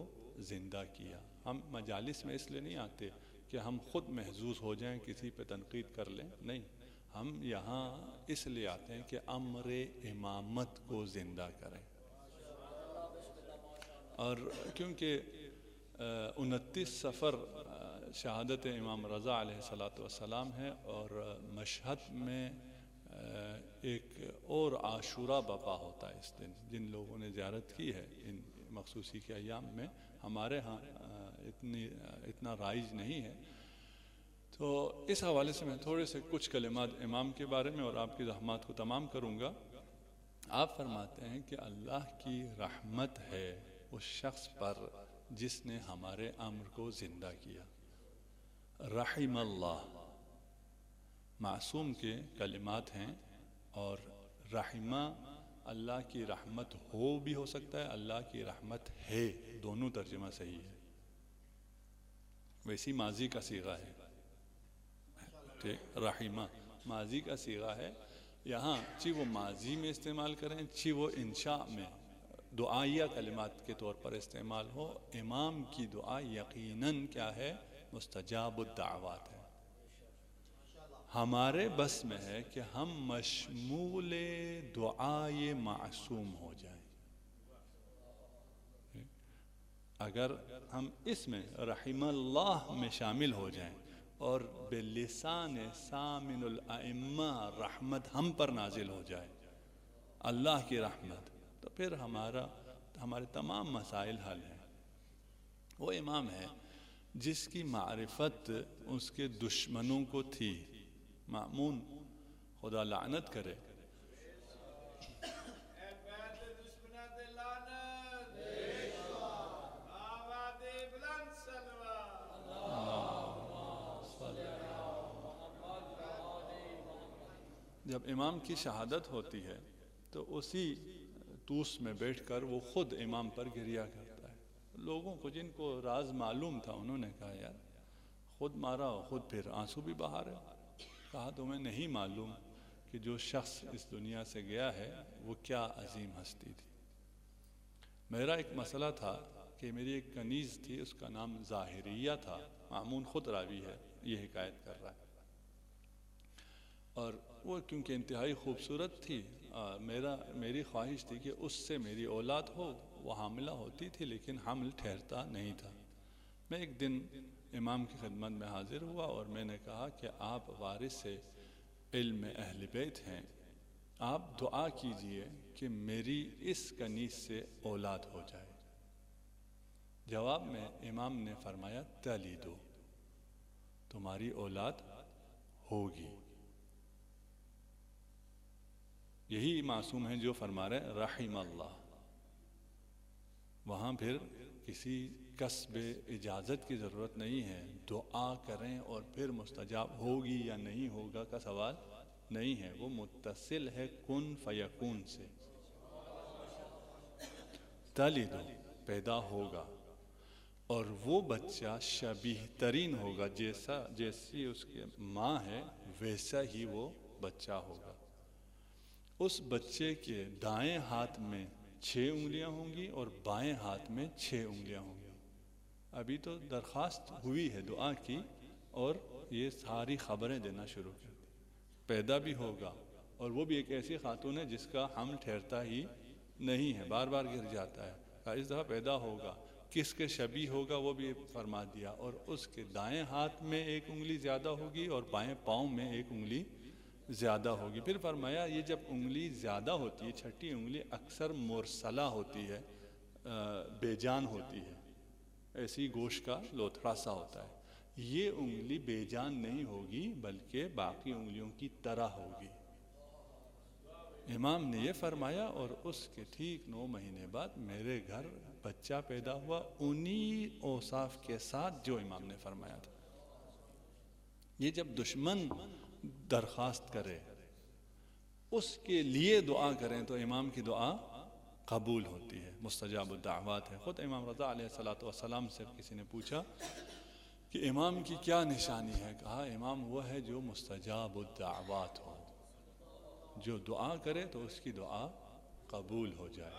زندہ کیا۔ ہم مجالس میں اس لیے نہیں آتے کہ ہم خود محظوظ ہو جائیں، کسی پہ تنقید کر لیں، نہیں، ہم یہاں اس لیے آتے ہیں کہ امر امامت کو زندہ کریں۔ اور کیونکہ 29 صفر شہادت امام رضا علیہ السلام ہے، اور مشہد میں ایک اور عاشورہ بپا ہوتا ہے اس دن، جن لوگوں نے زیارت کی ہے ان مخصوصی کے ایام میں، ہمارے ہاں اتنا رائج نہیں ہے۔ تو اس حوالے سے میں تھوڑے سے کچھ کلمات امام کے بارے میں اور آپ کی زحمات کو تمام کروں گا۔ آپ فرماتے ہیں کہ اللہ کی رحمت ہے اس شخص پر جس نے ہمارے امر کو زندہ کیا۔ رحم اللہ معصوم کے کلمات ہیں، اور رحمہ اللہ کی رحمت ہو بھی ہو سکتا ہے، اللہ کی رحمت ہے، دونوں ترجمہ صحیح ہے۔ ویسی ماضی کا صیغہ ہے، ٹھیک، رحمہ ماضی کا صیغہ ہے، یہاں چی وہ ماضی میں استعمال کریں، چی وہ انشاء میں دعائیہ کلمات کے طور پر استعمال ہو۔ امام کی دعا یقیناً کیا ہے؟ مستجاب الدعوات ہے۔ ہمارے بس میں ہے کہ ہم مشمول دعائے معصوم ہو جائیں۔ اگر ہم اس میں رحم اللہ میں شامل ہو جائیں اور بلسان سامن الائمہ رحمت ہم پر نازل ہو جائے، اللہ کی رحمت، تو پھر ہمارے تمام مسائل حل ہیں۔ وہ امام ہے جس کی معرفت اس کے دشمنوں کو تھی، مأمون خدا لعنت کرے، جب امام کی شہادت ہوتی ہے تو اسی توس میں بیٹھ کر وہ خود امام پر گریہ کرتا ہے، لوگوں کو جن کو راز معلوم تھا انہوں نے کہا یار خود مارا خود پھر آنسو بھی بہا رہے. کہا تمہیں نہیں معلوم کہ جو شخص اس دنیا سے گیا ہے وہ کیا عظیم ہستی تھی. میرا ایک مسئلہ تھا کہ میری ایک کنیز تھی، اس کا نام ظاہریہ تھا. مامون خود راوی ہے، یہ حکایت کر رہا ہے. اور وہ کیونکہ انتہائی خوبصورت تھی، میری خواہش تھی کہ اس سے میری اولاد ہو. وہ حاملہ ہوتی تھی لیکن حمل ٹھہرتا نہیں تھا. میں ایک دن امام کی خدمت میں حاضر ہوا اور میں نے کہا کہ آپ وارث علم اہل بیت ہیں، آپ دعا کیجئے کہ میری اس کنیز سے اولاد ہو جائے. جواب میں امام نے فرمایا تلیدو، تمہاری اولاد ہوگی. یہی معصوم ہیں جو فرما رہے ہیں رحم اللہ. وہاں پھر کسی کسب اجازت کی ضرورت نہیں ہے. دعا کریں اور پھر مستجاب ہوگی یا نہیں ہوگا کا سوال نہیں ہے، وہ متصل ہے کن فیکون سے. تلیدو پیدا ہوگا اور وہ بچہ شبیہ ترین ہوگا، جیسی اس کی ماں ہے ویسا ہی وہ بچہ ہوگا. اس بچے کے دائیں ہاتھ میں 6 انگلیاں ہوں گی اور بائیں ہاتھ میں 6 انگلیاں ہوں گی. ابھی تو درخواست ہوئی ہے دعا کی اور یہ ساری خبریں دینا شروع کر دی. پیدا بھی ہوگا اور وہ بھی ایک ایسی خاتون ہے جس کا حمل ٹھہرتا ہی نہیں ہے، بار بار گر جاتا ہے. اس دفعہ پیدا ہوگا، کس کے شبیہ ہوگا وہ بھی فرما دیا. اور اس کے دائیں ہاتھ میں 1 انگلی زیادہ ہوگی اور بائیں پاؤں میں 1 انگلی زیادہ ہوگی. پھر فرمایا یہ جب انگلی زیادہ ہوتی ہے، چھٹی انگلی اکثر مرسلہ ہوتی ہے، بے جان ہوتی ہے، ایسی گوشت کا لوتھڑا سا ہوتا ہے. یہ انگلی بے جان نہیں ہوگی بلکہ باقی انگلیوں کی طرح ہوگی. امام نے یہ فرمایا اور اس کے ٹھیک 9 مہینے بعد میرے گھر بچہ پیدا ہوا انہی اوصاف کے ساتھ جو امام نے فرمایا تھا. یہ جب دشمن درخواست کرے اس کے لیے دعا کریں تو امام کی دعا قبول ہوتی ہے، مستجاب الدعوات ہے. خود امام رضا علیہ السلام سے کسی نے پوچھا کہ امام کی کیا نشانی ہے؟ کہا امام وہ ہے جو مستجاب الدعوات ہو، جو دعا کرے تو اس کی دعا قبول ہو جائے.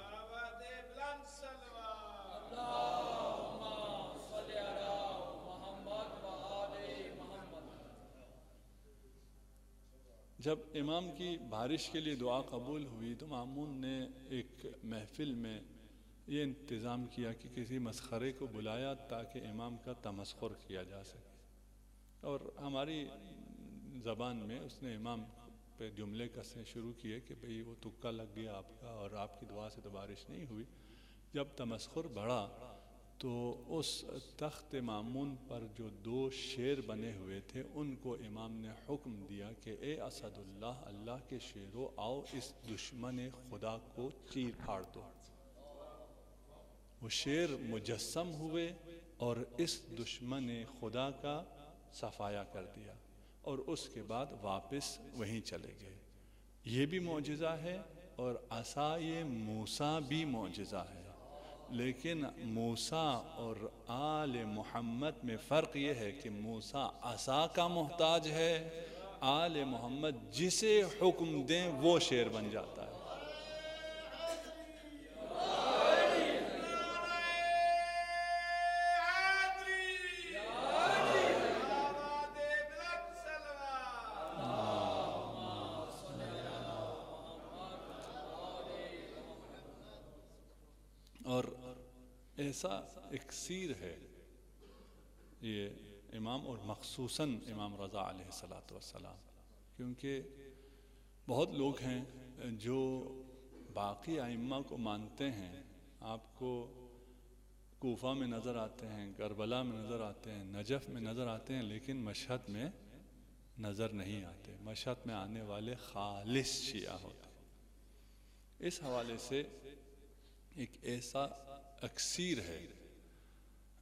جب امام کی بارش کے لیے دعا قبول ہوئی تو مامون نے ایک محفل میں یہ انتظام کیا کہ کسی مسخرے کو بلایا تاکہ امام کا تمسخر کیا جا سکے. اور ہماری زبان میں اس نے امام پہ جملے کسے شروع کیے کہ بھئی وہ تکا لگ گیا آپ کا اور آپ کی دعا سے تو بارش نہیں ہوئی. جب تمسخر بڑھا تو اس تخت مامون پر جو 2 شیر بنے ہوئے تھے ان کو امام نے حکم دیا کہ اے اسد اللہ، اللہ کے شیرو آؤ اس دشمن خدا کو چیر پھاڑ دو. وہ شیر مجسم ہوئے اور اس دشمن خدا کا صفایا کر دیا اور اس کے بعد واپس وہیں چلے گئے. یہ بھی معجزہ ہے اور عصائے موسیٰ بھی معجزہ ہے. لیکن موسیٰ اور آل محمد میں فرق یہ ہے کہ موسیٰ عصا کا محتاج ہے، آل محمد جسے حکم دیں وہ شیر بن جاتا ہے. اور ایسا اکسیر ہے یہ امام اور مخصوصاً امام رضا علیہ السلام، کیونکہ بہت لوگ ہیں جو باقی ائمہ کو مانتے ہیں، آپ کو کوفہ میں نظر آتے ہیں، کربلا میں نظر آتے ہیں، نجف میں نظر آتے ہیں، لیکن مشہد میں نظر نہیں آتے. مشہد میں آنے والے خالص شیعہ ہوتے ہیں. اس حوالے سے ایک ایسا اکسیر ہے.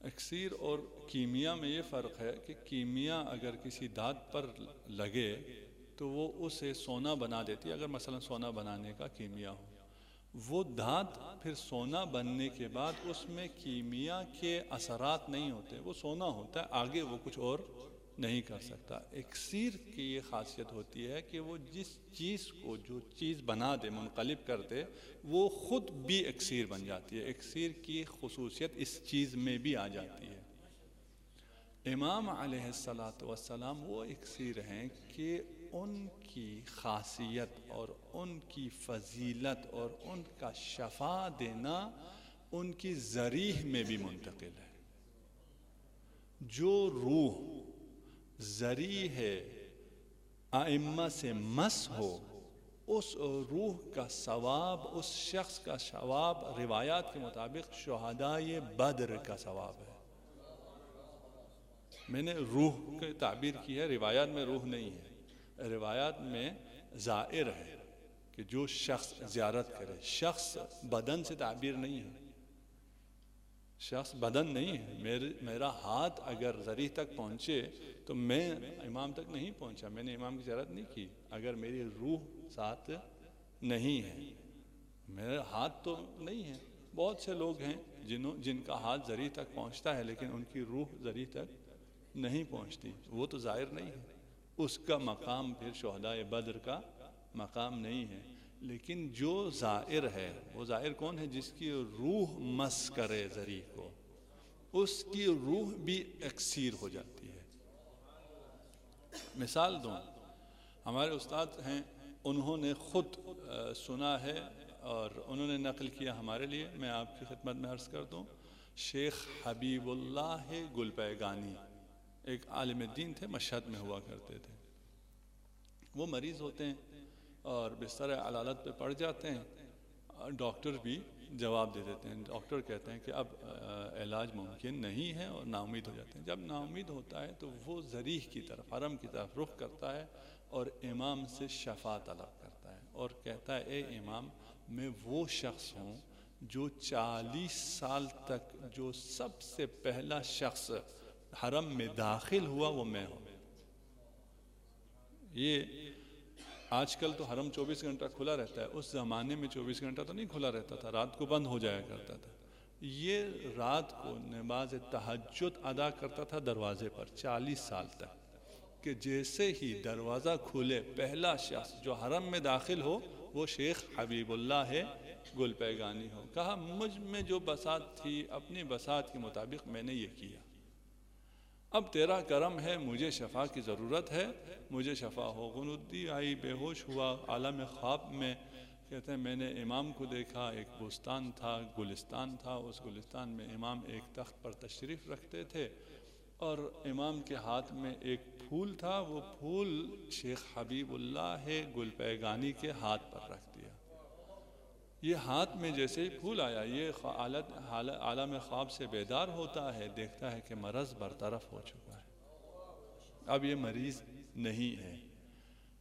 اکسیر اور کیمیا میں یہ فرق ہے کہ کیمیا اگر کسی دھات پر لگے تو وہ اسے سونا بنا دیتی ہے، اگر مثلا سونا بنانے کا کیمیا ہو. وہ دھات پھر سونا بننے کے بعد اس میں کیمیا کے اثرات نہیں ہوتے، وہ سونا ہوتا ہے، آگے وہ کچھ اور نہیں کر سکتا۔ اکسیر کی یہ خاصیت ہوتی ہے کہ وہ جس چیز کو جو چیز بنا دے، منقلب کر دے، وہ خود بھی اکسیر بن جاتی ہے۔ اکسیر کی خصوصیت اس چیز میں بھی آ جاتی ہے۔ امام علیہ السلام وہ اکسیر ہیں کہ ان کی خاصیت اور ان کی فضیلت اور ان کا شفا دینا ان کی ذریح میں بھی منتقل ہے۔ جو روح ذریح ائمہ سے مس ہو، اس روح کا ثواب، اس شخص کا ثواب روایات کے مطابق شہدائے بدر کا ثواب ہے۔ میں نے روح کی تعبیر کی ہے، روایات میں روح نہیں ہے، روایات میں زائر ہے کہ جو شخص زیارت کرے۔ شخص بدن سے تعبیر نہیں ہے، شخص بدن نہیں ہے۔ میرا ہاتھ اگر ذریح تک پہنچے تو میں امام تک نہیں پہنچا، میں نے امام کی زیارت نہیں کی۔ اگر میری روح ساتھ نہیں ہے، میرا ہاتھ تو نہیں ہے۔ بہت سے لوگ ہیں جن کا ہاتھ ذریح تک پہنچتا ہے لیکن ان کی روح ذریح تک نہیں پہنچتی، وہ تو ظاہر نہیں ہے، اس کا مقام پھر شہدائے بدر کا مقام نہیں ہے۔ لیکن جو زائر ہے، وہ زائر کون ہے؟ جس کی روح مس کرے ذریح کو، اس کی روح بھی اکسیر ہو جاتی ہے۔ مثال دوں، ہمارے استاد ہیں، انہوں نے خود سنا ہے اور انہوں نے نقل کیا ہمارے لیے، میں آپ کی خدمت میں عرض کر دوں۔ شیخ حبیب اللہ گلپیگانی ایک عالم دین تھے، مشہد میں ہوا کرتے تھے۔ وہ مریض ہوتے ہیں اور بستر علالت پہ پڑ جاتے ہیں، ڈاکٹر بھی جواب دے دیتے ہیں، ڈاکٹر کہتے ہیں کہ اب علاج ممکن نہیں ہے اور نا امید ہو جاتے ہیں۔ جب نا امید ہوتا ہے تو وہ ذریح کی طرف، حرم کی طرف رخ کرتا ہے اور امام سے شفا طلب کرتا ہے اور کہتا ہے، اے امام، میں وہ شخص ہوں جو 40 سال تک جو سب سے پہلا شخص حرم میں داخل ہوا وہ میں ہوں۔ یہ آج کل تو حرم 24 گھنٹہ کھلا رہتا ہے، اس زمانے میں 24 گھنٹہ تو نہیں کھلا رہتا تھا، رات کو بند ہو جایا کرتا تھا۔ یہ رات کو نماز تہجد ادا کرتا تھا دروازے پر 40 سال تک، کہ جیسے ہی دروازہ کھلے پہلا شخص جو حرم میں داخل ہو وہ شیخ حبیب اللہ گلپیگانی ہو۔ کہا مجھ میں جو بساط تھی، اپنی بساط کے مطابق میں نے یہ کیا، اب تیرا کرم ہے، مجھے شفا کی ضرورت ہے، مجھے شفا ہو۔ غنودی آئی، بے ہوش ہوا، عالم خواب میں کہتے ہیں میں نے امام کو دیکھا، ایک بستان تھا، گلستان تھا، اس گلستان میں امام ایک تخت پر تشریف رکھتے تھے اور امام کے ہاتھ میں ایک پھول تھا، وہ پھول شیخ حبیب اللہ گلپیگانی کے ہاتھ پر رکھ دیا۔ یہ ہاتھ میں جیسے ہی پھول آیا، یہ عالم خواب سے بیدار ہوتا ہے، دیکھتا ہے کہ مرض برطرف ہو چکا ہے، اب یہ مریض نہیں ہے،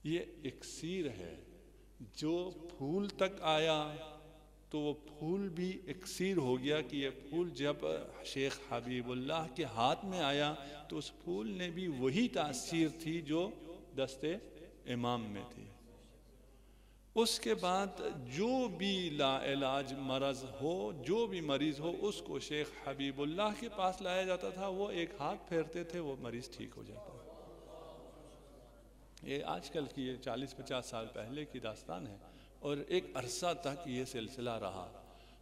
یہ اکسیر ہے۔ جو پھول تک آیا تو وہ پھول بھی اکسیر ہو گیا کہ یہ پھول جب شیخ حبیب اللہ کے ہاتھ میں آیا تو اس پھول نے بھی وہی تاثیر تھی جو دست امام میں تھی۔ اس کے بعد جو بھی لا علاج مرض ہو، جو بھی مریض ہو، اس کو شیخ حبیب اللہ کے پاس لایا جاتا تھا، وہ ایک ہاتھ پھیرتے تھے، وہ مریض ٹھیک ہو جاتا ہے۔ یہ آج کل کی، یہ 40-50 سال پہلے کی داستان ہے اور ایک عرصہ تک یہ سلسلہ رہا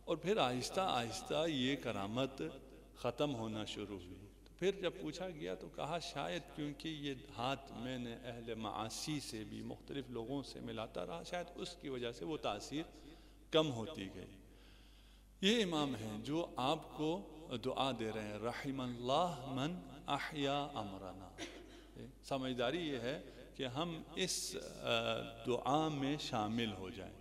اور پھر آہستہ آہستہ یہ کرامت ختم ہونا شروع ہوئی۔ پھر جب پوچھا گیا تو کہا شاید کیونکہ یہ ہاتھ میں نے اہل معاصی سے بھی، مختلف لوگوں سے ملاتا رہا، شاید اس کی وجہ سے وہ تاثیر کم ہوتی گئی۔ یہ امام ہیں جو آپ کو دعا دے رہے ہیں، رحم اللہ من احیا امرنا۔ سمجھداری یہ ہے کہ ہم اس دعا میں شامل ہو جائیں۔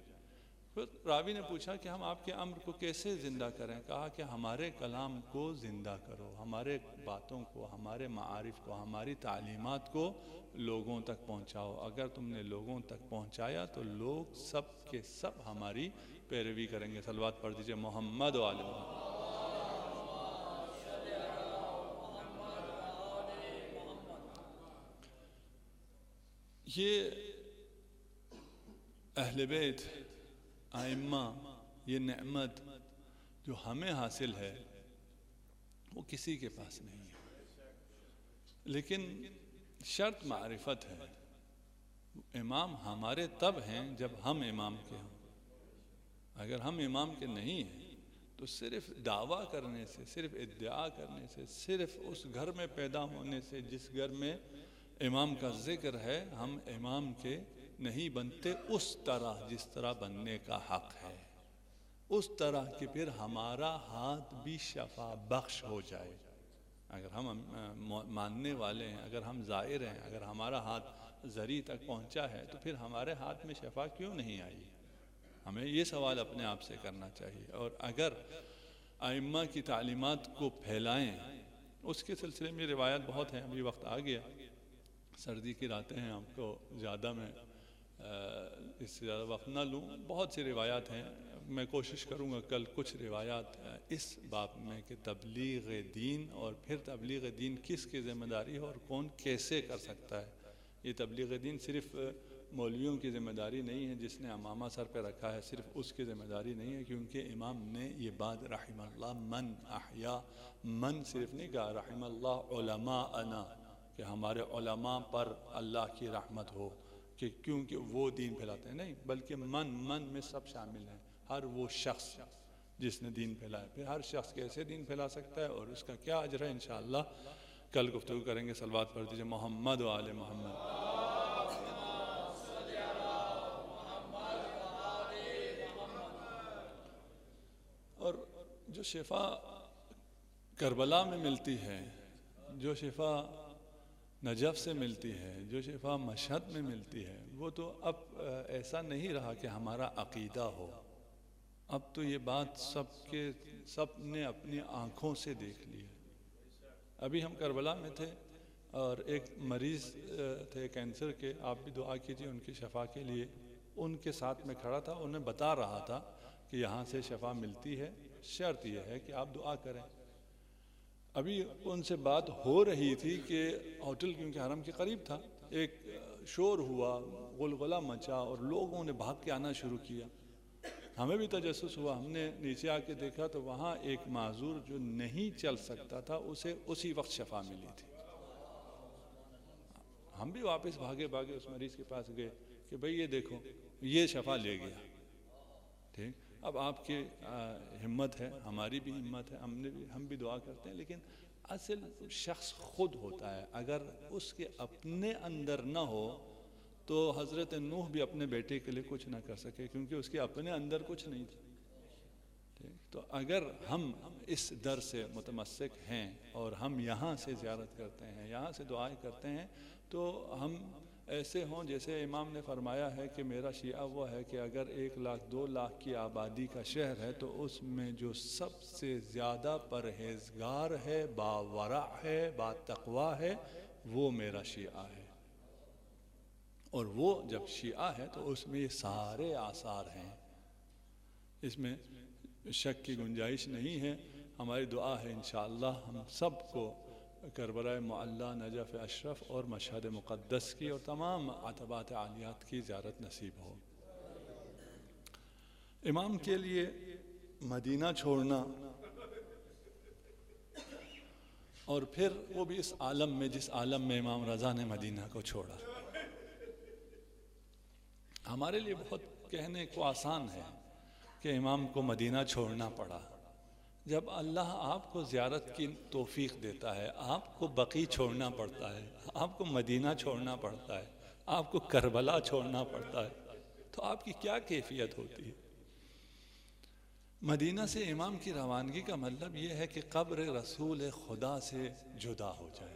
پھر راوی نے پوچھا کہ ہم آپ کے امر کو کیسے زندہ کریں؟ کہا کہ ہمارے کلام کو زندہ کرو، ہمارے باتوں کو، ہمارے معارف کو، ہماری تعلیمات کو لوگوں تک پہنچاؤ۔ اگر تم نے لوگوں تک پہنچایا تو لوگ سب کے سب ہماری پیروی کریں گے۔ صلوات پڑھ دیجئے محمد و آل محمد۔ یہ اہل بیت ائمہ یہ نعمت جو ہمیں حاصل ہے وہ کسی کے پاس نہیں ہے، لیکن شرط معرفت ہے۔ امام ہمارے تب ہیں جب ہم امام کے ہوں، اگر ہم امام کے نہیں ہیں تو صرف دعویٰ کرنے سے، صرف ادعا کرنے سے، صرف اس گھر میں پیدا ہونے سے جس گھر میں امام کا ذکر ہے، ہم امام کے نہیں بنتے اس طرح جس طرح بننے کا حق ہے، اس طرح کہ پھر ہمارا ہاتھ بھی شفا بخش ہو جائے۔ اگر ہم ماننے والے ہیں، اگر ہم زائر ہیں، اگر ہمارا ہاتھ زری تک پہنچا ہے تو پھر ہمارے ہاتھ میں شفا کیوں نہیں آئی؟ ہمیں یہ سوال اپنے آپ سے کرنا چاہیے۔ اور اگر ائمہ کی تعلیمات کو پھیلائیں، اس کے سلسلے میں روایات بہت ہیں، ابھی وقت آ گیا، سردی کی راتیں ہیں، آپ کو زیادہ میں اس سے زیادہ وقت نہ لوں، بہت سی روایات ہیں، میں کوشش کروں گا کل کچھ روایات اس باب میں کہ تبلیغ دین، اور پھر تبلیغ دین کس کی ذمہ داری ہے اور کون کیسے کر سکتا ہے۔ یہ تبلیغ دین صرف مولویوں کی ذمہ داری نہیں ہے، جس نے امامہ سر پہ رکھا ہے صرف اس کی ذمہ داری نہیں ہے، کیونکہ امام نے یہ بات رحم اللہ من احیا، من صرف نہیں کہا، رحم اللہ علماءنا، کہ ہمارے علماء پر اللہ کی رحمت ہو، کہ کیونکہ وہ دین پھیلاتے ہیں، نہیں، بلکہ من میں سب شامل ہیں، ہر وہ شخص جس نے دین پھیلایا۔ پھر ہر شخص کیسے دین پھیلا سکتا ہے اور اس کا کیا اجر ہے، انشاءاللہ کل گفتگو کریں گے۔ صلوات پڑھ دیجئے محمد و آل محمد۔ اور جو شفا کربلا میں ملتی ہے، جو شفا نجف سے ملتی ہے، جو شفا مشہد میں ملتی ہے، وہ تو اب ایسا نہیں رہا کہ ہمارا عقیدہ ہو، اب تو یہ بات سب نے اپنی آنکھوں سے دیکھ لی ہے۔ ابھی ہم کربلا میں تھے اور ایک مریض تھے کینسر کے، آپ بھی دعا کیجیے ان کی شفا کے لیے، ان کے ساتھ میں کھڑا تھا، انہیں بتا رہا تھا کہ یہاں سے شفا ملتی ہے، شرط یہ ہے کہ آپ دعا کریں۔ ابھی ان سے بات ہو رہی تھی کہ ہوٹل کیونکہ حرم کے قریب تھا، ایک شور ہوا، غلغلہ مچا اور لوگوں نے بھاگ کے آنا شروع کیا۔ ہمیں بھی تجسس ہوا، ہم نے نیچے آ کے دیکھا تو وہاں ایک معذور جو نہیں چل سکتا تھا، اسے اسی وقت شفا ملی تھی۔ ہم بھی واپس بھاگے اس مریض کے پاس گئے کہ بھئی یہ دیکھو، یہ شفا لے گیا۔ ٹھیک، اب آپ کی ہمت ہے، ہماری بھی ہمت ہے، ہم بھی دعا کرتے ہیں، لیکن اصل شخص خود ہوتا ہے۔ اگر اس کے اپنے اندر نہ ہو تو حضرت نوح بھی اپنے بیٹے کے لیے کچھ نہ کر سکے، کیونکہ اس کے اپنے اندر کچھ نہیں تھا۔ تو اگر ہم اس در سے متمسک ہیں اور ہم یہاں سے زیارت کرتے ہیں، یہاں سے دعائیں کرتے ہیں، تو ہم ایسے ہوں جیسے امام نے فرمایا ہے کہ میرا شیعہ وہ ہے کہ اگر 1 لاکھ 2 لاکھ کی آبادی کا شہر ہے تو اس میں جو سب سے زیادہ پرہیزگار ہے، باورع ہے، با تقویٰ ہے، وہ میرا شیعہ ہے۔ اور وہ جب شیعہ ہے تو اس میں یہ سارے آثار ہیں، اس میں شک کی گنجائش نہیں ہے۔ ہماری دعا ہے انشاءاللہ ہم سب کو کربلا معلی، نجف اشرف اور مشہد مقدس کی اور تمام عتبات عالیات کی زیارت نصیب ہو۔ امام کے لیے مدینہ چھوڑنا، اور پھر وہ بھی اس عالم میں جس عالم میں امام رضا نے مدینہ کو چھوڑا، ہمارے لیے بہت کہنے کو آسان ہے کہ امام کو مدینہ چھوڑنا پڑا۔ جب اللہ آپ کو زیارت کی توفیق دیتا ہے، آپ کو بقیع چھوڑنا پڑتا ہے، آپ کو مدینہ چھوڑنا پڑتا ہے، آپ کو کربلا چھوڑنا پڑتا ہے، تو آپ کی کیا کیفیت ہوتی ہے؟ مدینہ سے امام کی روانگی کا مطلب یہ ہے کہ قبر رسول خدا سے جدا ہو جائے،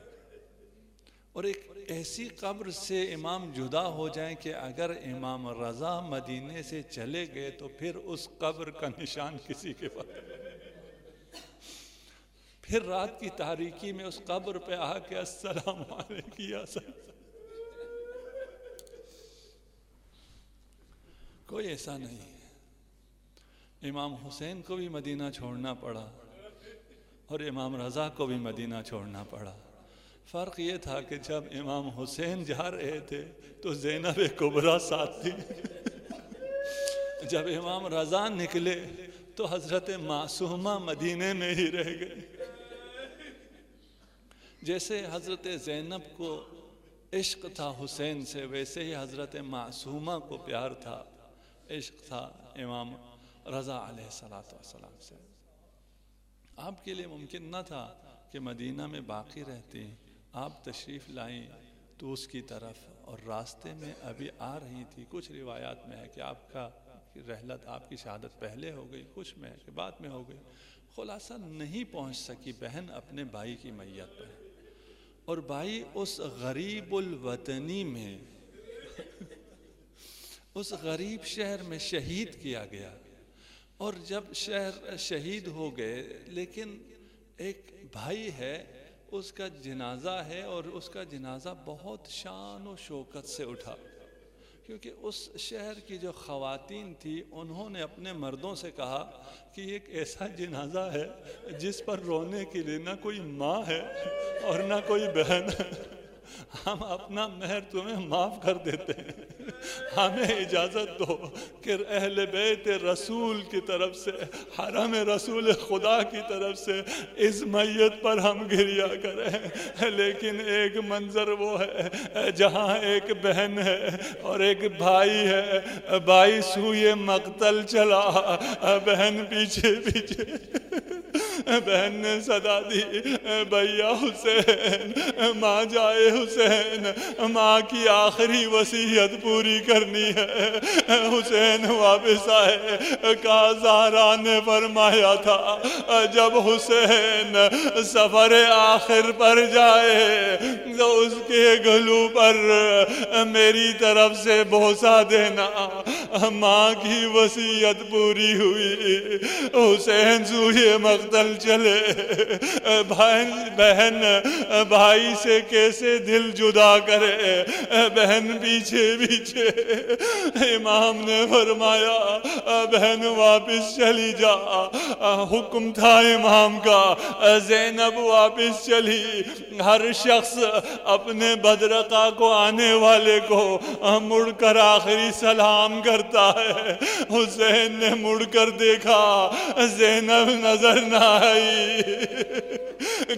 اور ایک ایسی قبر سے امام جدا ہو جائیں کہ اگر امام رضا مدینے سے چلے گئے تو پھر اس قبر کا نشان کسی کے پاس، پھر رات کی تاریکی میں اس قبر پہ آ کے السلام علیکم یا سید، کوئی ایسا نہیں ہے۔ امام حسین کو بھی مدینہ چھوڑنا پڑا اور امام رضا کو بھی مدینہ چھوڑنا پڑا۔ فرق یہ تھا کہ جب امام حسین جا رہے تھے تو زینب کبریٰ ساتھ تھی، جب امام رضا نکلے تو حضرت معصومہ مدینے میں ہی رہ گئے۔ جیسے حضرت زینب کو عشق تھا حسین سے، ویسے ہی حضرت معصومہ کو پیار تھا، عشق تھا امام رضا علیہ السلام سے۔ آپ کے لیے ممکن نہ تھا کہ مدینہ میں باقی رہتی، آپ تشریف لائیں طوس کی طرف، اور راستے میں ابھی آ رہی تھی۔ کچھ روایات میں ہے کہ آپ کا رحلت، آپ کی شہادت پہلے ہو گئی، کچھ میں ہے کہ بعد میں ہو گئی۔ خلاصہ نہیں پہنچ سکی بہن اپنے بھائی کی میت پر، اور بھائی اس غریب الوطنی میں اس غریب شہر میں شہید کیا گیا۔ اور جب شہر شہید ہو گئے، لیکن ایک بھائی ہے، اس کا جنازہ ہے، اور اس کا جنازہ بہت شان و شوکت سے اٹھا، کیونکہ اس شہر کی جو خواتین تھی انہوں نے اپنے مردوں سے کہا کہ یہ ایک ایسا جنازہ ہے جس پر رونے کے لیے نہ کوئی ماں ہے اور نہ کوئی بہن ہے، ہم اپنا مہر تمہیں معاف کر دیتے ہیں، ہمیں اجازت دو کہ اہل بیت رسول کی طرف سے، حرم رسول خدا کی طرف سے اس میت پر ہم گریہ کریں۔ لیکن ایک منظر وہ ہے جہاں ایک بہن ہے اور ایک بھائی ہے، بھائی سوئے مقتل چلا، بہن پیچھے پیچھے، بہن نے صدا دی، بھیا حسین، ماں جائے حسین، ماں کی آخری وصیت پوری کرنی ہے۔ حسین واپس آئے، کہا زہرا نے فرمایا تھا جب حسین سفر آخر پر جائے تو اس کے گلو پر میری طرف سے بوسہ دینا۔ ماں کی وصیت پوری ہوئی، حسین سوئے مقتل چلے۔ بہن بھائی سے کیسے دل جدا کرے، بہن پیچھے پیچھے۔ امام نے فرمایا بہن واپس چلی جا، حکم تھا امام کا، زینب واپس چلی۔ ہر شخص اپنے بدرقہ کو آنے والے کو مڑ کر آخری سلام کرتا ہے۔ حسین نے مڑ کر دیکھا، زینب نظر نہ آئی۔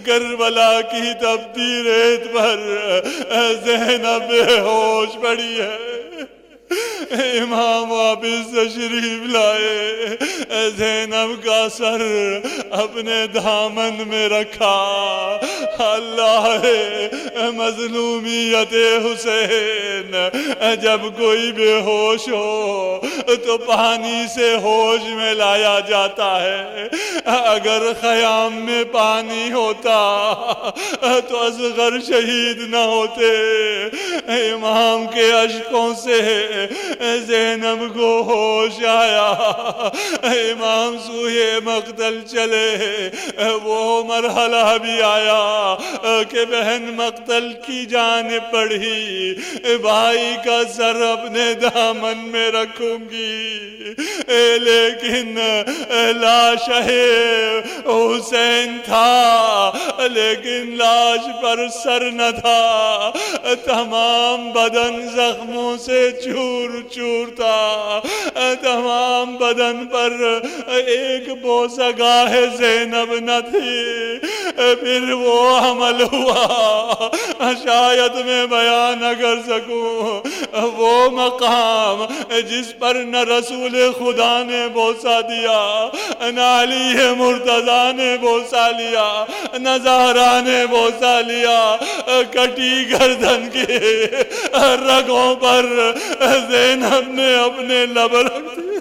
کربلا کی تپتی ریت پر زینب بے ہوش پڑی ہے۔ امام واپس تشریف لائے، زینب کا سر اپنے دامن میں رکھا۔ اللہ مظلومیت حسین، جب کوئی بے ہوش ہو تو پانی سے ہوش میں لایا جاتا ہے۔ اگر خیام میں پانی ہوتا تو اصغر شہید نہ ہوتے۔ امام کے اشکوں سے زینب کو ہوش آیا، امام سوئے مقتل چلے۔ وہ مرحلہ بھی آیا کہ بہن مقتل کی جانب بڑھی، بھائی کا سر اپنے دامن میں رکھوں گی، لیکن لاش حسین تھا، لیکن لاش پر سر نہ تھا، تمام بدن زخموں سے چور چور تھا، تمام بدن پر ایک بوسہ گاہ زینب نہ تھی۔ پھر وہ عمل ہوا شاید میں بیان نہ کر سکوں، وہ مقام جس پر نہ رسول خدا نے بوسہ دیا، نہ علی مرتضیٰ نے بوسہ لیا، نہ زہرا نے بوسہ لیا، کٹی گردن کے رگوں پر زینب نے اپنے لب رکھ دیے۔